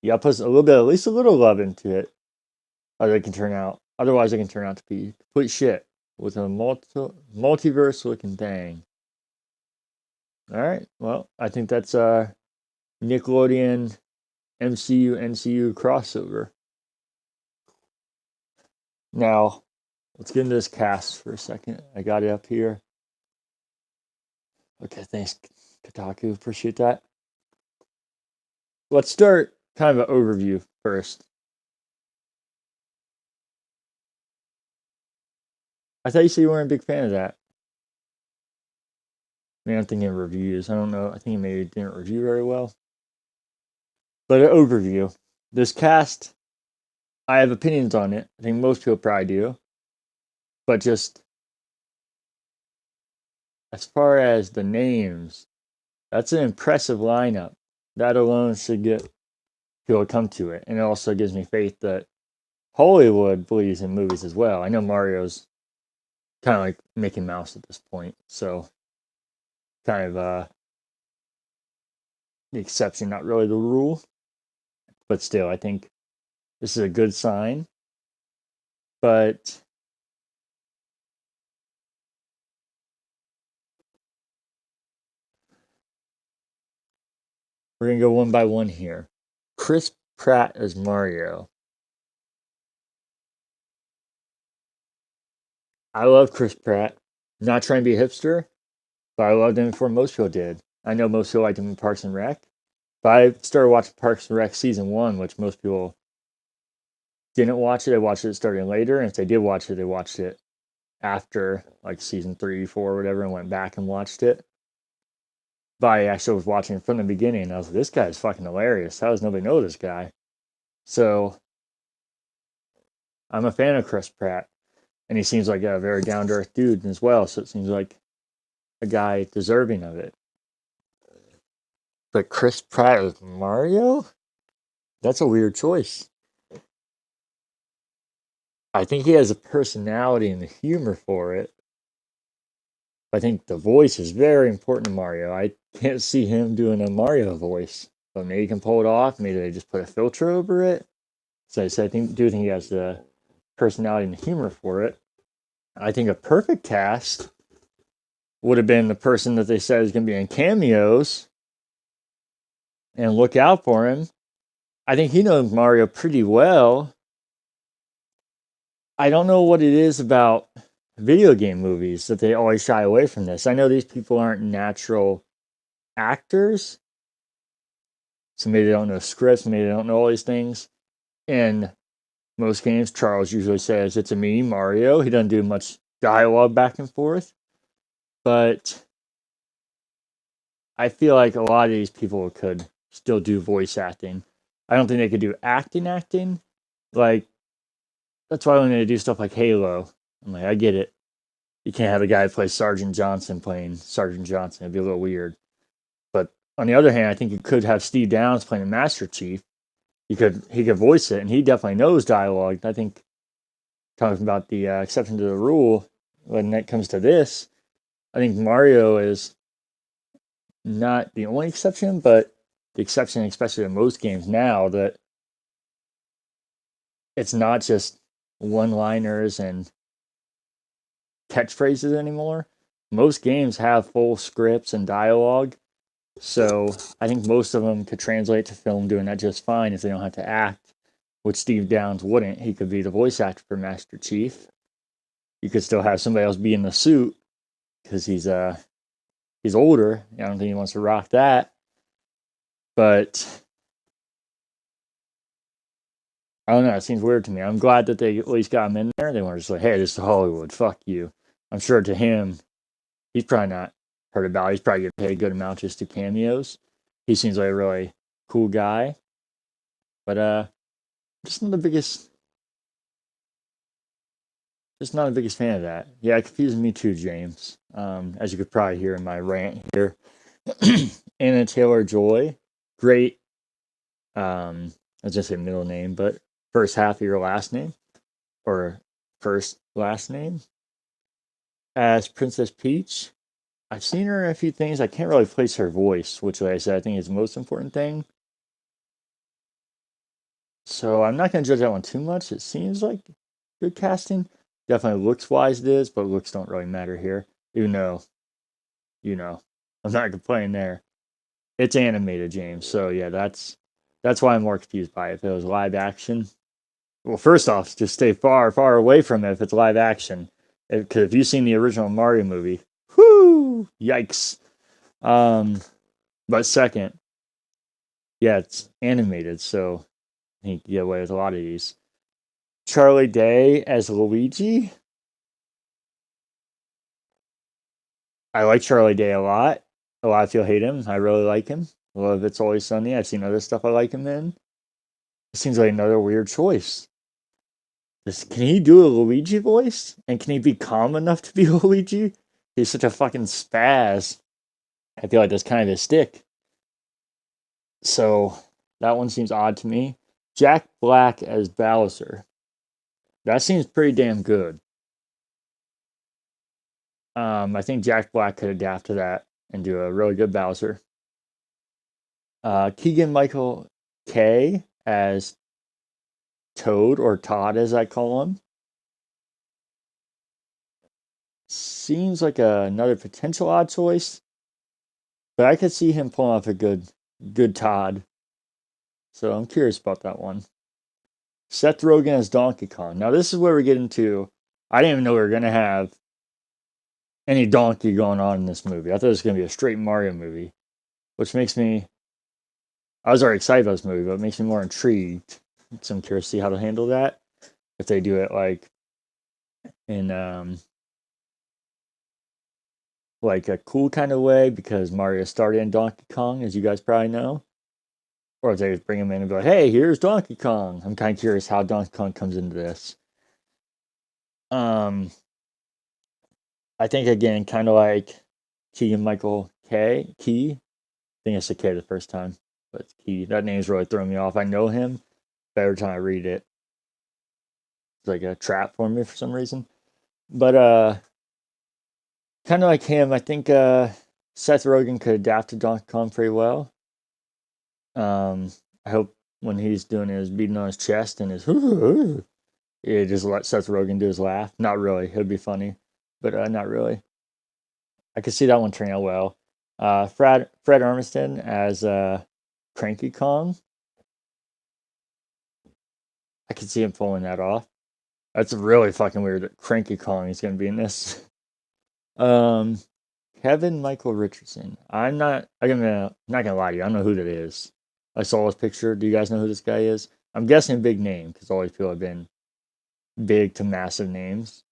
yeah, I'll put a little bit, at least a little love into it. Otherwise, it can turn out to be complete shit with a multiverse looking thing. All right, well, I think that's Nickelodeon MCU/NCU crossover. Now, let's get into this cast for a second. I got it up here. Okay, thanks, Kotaku. Appreciate that. Let's start kind of an overview first. I thought you said you weren't a big fan of that. I mean, I'm thinking reviews. I don't know. I think it maybe didn't review very well. But an overview. This cast, I have opinions on it. I think most people probably do. But just as far as the names, that's an impressive lineup. That alone should get people to come to it. And it also gives me faith that Hollywood believes in movies as well. I know Mario's kind of like Mickey Mouse at this point, so kind of the exception, not really the rule. But still, I think this is a good sign. But we're going to go one by one here. Chris Pratt as Mario. I love Chris Pratt. I'm not trying to be a hipster, but I loved him before most people did. I know most people liked him in Parks and Rec, but I started watching Parks and Rec season 1, which most people didn't watch it. They watched it starting later, and if they did watch it, they watched it after like season 3, 4, whatever, and went back and watched it. But I actually was watching it from the beginning, and I was like, this guy is fucking hilarious. How does nobody know this guy? So I'm a fan of Chris Pratt, and he seems like a very down-to-earth dude as well, so it seems like a guy deserving of it. But Chris Pratt as Mario? That's a weird choice. I think he has a personality and the humor for it. I think the voice is very important to Mario. I can't see him doing a Mario voice, but maybe he can pull it off. Maybe they just put a filter over it. So I said, do think he has the personality and the humor for it. I think a perfect cast would have been the person that they said is going to be in cameos, and look out for him. I think he knows Mario pretty well. I don't know what it is about video game movies that they always shy away from this. I know these people aren't natural actors, so maybe they don't know scripts, maybe they don't know all these things. In most games, Charles usually says, "It's a me, Mario." He doesn't do much dialogue back and forth, but I feel like a lot of these people could still do voice acting. I don't think they could do acting. Like, that's why when they do stuff like Halo, I'm like, I get it. You can't have a guy play Sergeant Johnson playing Sergeant Johnson. It'd be a little weird. But on the other hand, I think you could have Steve Downes playing Master Chief. He could voice it, and he definitely knows dialogue. I think, talking about the exception to the rule, when it comes to this, I think Mario is not the only exception, but the exception, especially in most games now, that it's not just one-liners and catchphrases anymore. Most games have full scripts and dialogue, so I think most of them could translate to film doing that just fine if they don't have to act, which Steve Downes wouldn't. He could be the voice actor for Master Chief. You could still have somebody else be in the suit because he's older. I don't think he wants to rock that. But I don't know. It seems weird to me. I'm glad that they at least got him in there. They weren't just like, hey, this is Hollywood. Fuck you. I'm sure to him, he's probably not heard about it. He's probably getting paid a good amount just to cameos. He seems like a really cool guy. But just not the biggest fan of that. Yeah, it confuses me too, James. As you could probably hear in my rant here. Anna Taylor-Joy. Great, I was going to say middle name, but first half of your last name, or first last name, as Princess Peach. I've seen her in a few things. I can't really place her voice, which, like I said, I think is the most important thing. So I'm not going to judge that one too much. It seems like good casting. Definitely looks-wise it is, but looks don't really matter here. Even though, I'm not complaining there. It's animated, James. So yeah, that's why I'm more confused by it. If it was live action, well, first off, just stay far, far away from it if it's live action. Because if you've seen the original Mario movie, whoo, yikes. But second, yeah, it's animated, so I think you get away with a lot of these. Charlie Day as Luigi. I like Charlie Day a lot. A lot of people hate him. I really like him. I love It's Always Sunny. I've seen other stuff I like him in. It seems like another weird choice. Can he do a Luigi voice? And can he be calm enough to be Luigi? He's such a fucking spaz. I feel like that's kind of his stick. So that one seems odd to me. Jack Black as Bowser. That seems pretty damn good. I think Jack Black could adapt to that and do a really good Bowser. Keegan-Michael Kay as Toad, or Todd as I call him. Seems like another potential odd choice, but I could see him pulling off a good Todd. So I'm curious about that one. Seth Rogen as Donkey Kong. Now this is where we get into, I didn't even know we were going to have any donkey going on in this movie. I thought it was going to be a straight Mario movie, which makes me, I was already excited about this movie, but it makes me more intrigued. So I'm curious to see how to handle that. If they do it like in like a cool kind of way, because Mario started in Donkey Kong, as you guys probably know. Or if they just bring him in and be like, hey, here's Donkey Kong. I'm kind of curious how Donkey Kong comes into this. I think, again, kind of like Keegan-Michael Key. I think I said K the first time, but it's Key. That name's really throwing me off. I know him, but every time I read it, it's like a trap for me for some reason. But, kind of like him, I think Seth Rogen could adapt to Donkey Kong pretty well. I hope when he's doing his beating on his chest and his yeah, just let Seth Rogen do his laugh. Not really. It'd be funny, but not really. I could see that one turning out well. Fred Armisen as Cranky Kong. I could see him pulling that off. That's really fucking weird that Cranky Kong is going to be in this. Kevin Michael Richardson. I'm not gonna lie to you. I don't know who that is. I saw his picture. Do you guys know who this guy is? I'm guessing a big name, because all these people have been big to massive names.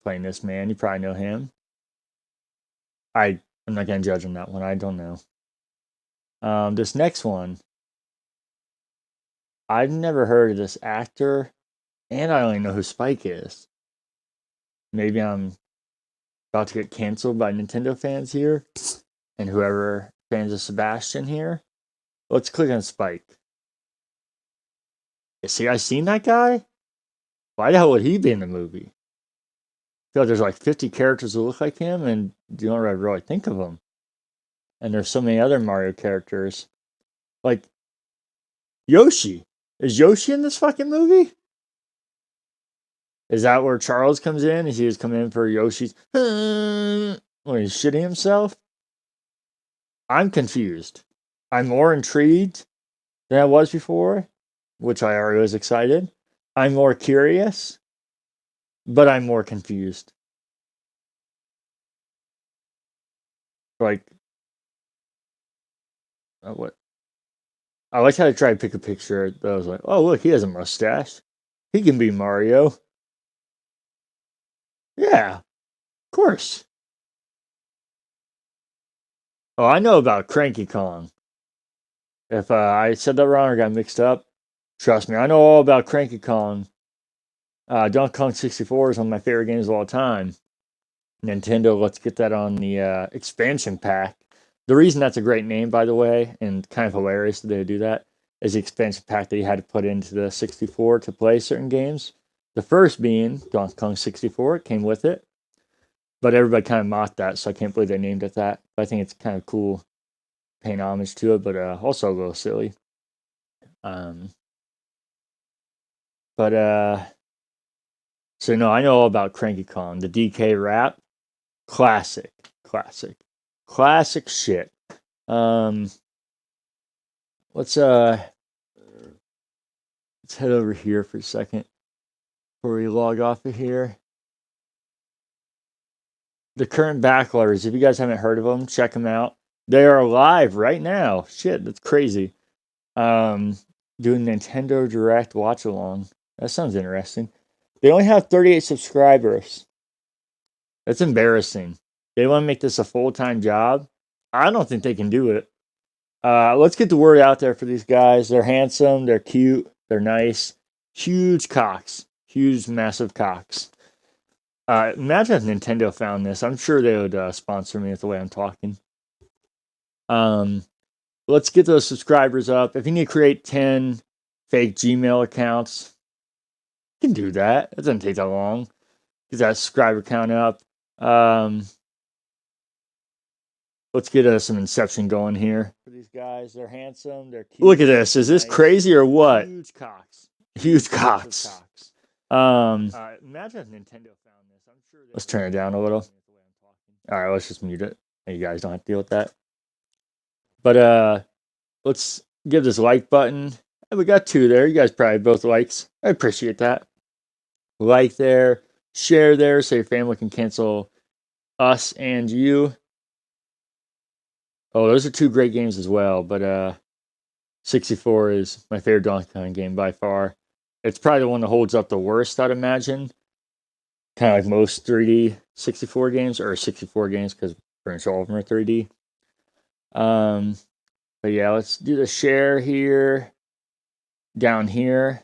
Playing this man, you probably know him. I'm not gonna judge on that one. I don't know. This next one, I've never heard of this actor, and I only know who Spike is. Maybe I'm about to get canceled by Nintendo fans here, and whoever fans of Sebastian here. Let's click on Spike. See, I seen that guy? Why the hell would he be in the movie? I feel like there's like 50 characters who look like him, and you don't really think of them. And there's so many other Mario characters. Like, Yoshi. Is Yoshi in this fucking movie? Is that where Charles comes in? Is he just coming in for Yoshi's when he's shitting himself? I'm confused. I'm more intrigued than I was before, which I already was excited. I'm more curious, but I'm more confused. Like, what? I like how I tried to pick a picture that I was like, oh, look, he has a mustache. He can be Mario. Yeah, of course. Oh, I know about Cranky Kong. If I said that wrong or got mixed up, trust me, I know all about Cranky Kong. Donkey Kong 64 is one of my favorite games of all time. Nintendo, let's get that on the expansion pack. The reason that's a great name, by the way, and kind of hilarious that they do that, is the expansion pack that you had to put into the 64 to play certain games. The first being Donkey Kong 64, it came with it. But everybody kind of mocked that, so I can't believe they named it that. But I think it's kind of cool, paying homage to it, but also a little silly. So no, I know all about Cranky Kong. The DK rap, classic shit. Let's head over here for a second before we log off of here. The current backloggers, if you guys haven't heard of them, check them out. They are live right now. Shit, that's crazy. Doing Nintendo Direct watch along. That sounds interesting. They only have 38 subscribers. That's embarrassing. They want to make this a full-time job. I don't think they can do it. Let's get the word out there for these guys. They're handsome. They're cute. They're nice. Huge cocks. Huge, massive cocks. Imagine if Nintendo found this. I'm sure they would sponsor me with the way I'm talking. Let's get those subscribers up. If you need to create 10 fake Gmail accounts. You can do that. It doesn't take that long. Get that subscriber count up. Let's get some Inception going here. For these guys, they're handsome. They're cute. Look at this. Is this crazy or what? Huge cocks. Huge cocks. Imagine if Nintendo found this. I'm sure. Let's turn it down a little. All right, let's just mute it. You guys don't have to deal with that. But let's give this like button. And we got 2 there. You guys probably both likes. I appreciate that. Like there, share there, so your family can cancel us and you. Oh, those are 2 great games as well. But 64 is my favorite Donkey Kong game by far. It's probably the one that holds up the worst, I'd imagine. Kind of like most 3D 64 games, or 64 games, because pretty much all of them are 3D. But yeah, let's do the share here. Down here.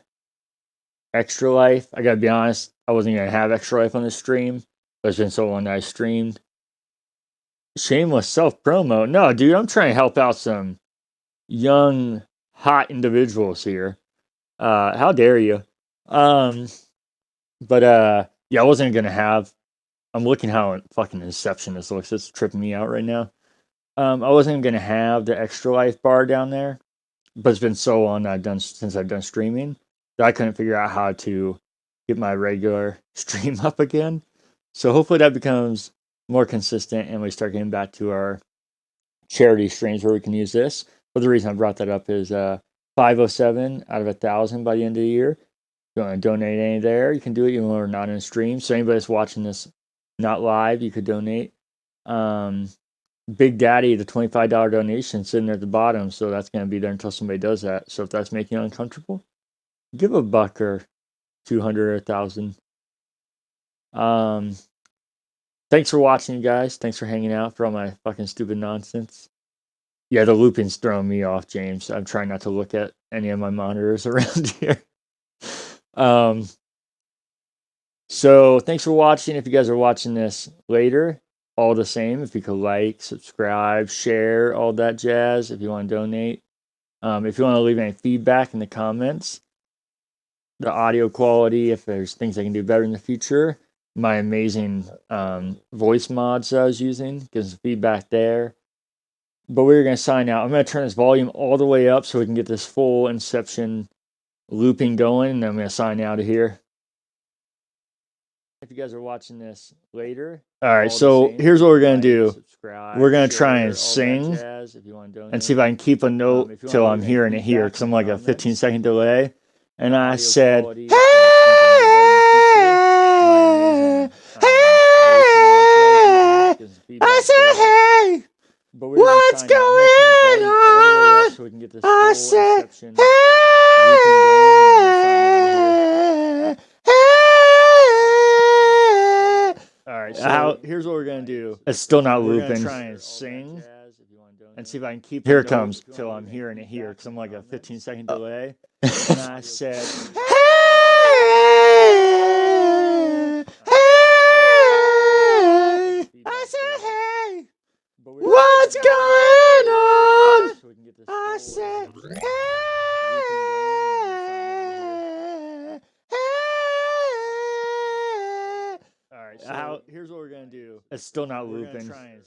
Extra Life. I gotta be honest, I wasn't gonna have Extra Life on the stream. But it's been so long that I streamed. Shameless self-promo. No, dude, I'm trying to help out some young, hot individuals here. How dare you? But yeah, I wasn't gonna have. I'm looking how fucking Inception this looks. It's tripping me out right now. I wasn't gonna have the Extra Life bar down there, but it's been so long since I've done streaming that I couldn't figure out how to get my regular stream up again. So hopefully that becomes more consistent and we start getting back to our charity streams where we can use this. But the reason I brought that up is 507 out of 1,000 by the end of the year. If you want to donate any there, you can do it even when we're not in stream. So anybody that's watching this not live, you could donate. Big Daddy, the $25 donation sitting there at the bottom, so that's going to be there until somebody does that. So if that's making you uncomfortable, give a buck or 200 or 1,000. Thanks for watching, you guys. Thanks for hanging out for all my fucking stupid nonsense. Yeah, the looping's throwing me off, James. I'm trying not to look at any of my monitors around here. So thanks for watching. If you guys are watching this later, all the same, if you could like, subscribe, share, all that jazz, if you want to donate. If you want to leave any feedback in the comments, the audio quality, if there's things I can do better in the future, my amazing voice mods that I was using, gives feedback there. But we're going to sign out. I'm going to turn this volume all the way up so we can get this full Inception looping going, and then I'm going to sign out of here. If you guys are watching this later. All right, so here's what we're going to do. We're going to try and sing and see if I can keep a note till I'm hearing it here, because I'm like a 15-second delay. And I said, hey! I said, hey! What's going on? I said, hey! All right, so here's what we're going to do. It's still not looping. We're going to try and sing and see if I can keep here it comes till I'm hearing it here, because I'm like a 15-second delay. And I said, hey! Hey! I said, hey! What's going on? I said, hey! Hey! All right, so here's what we're going to do. It's still not looping.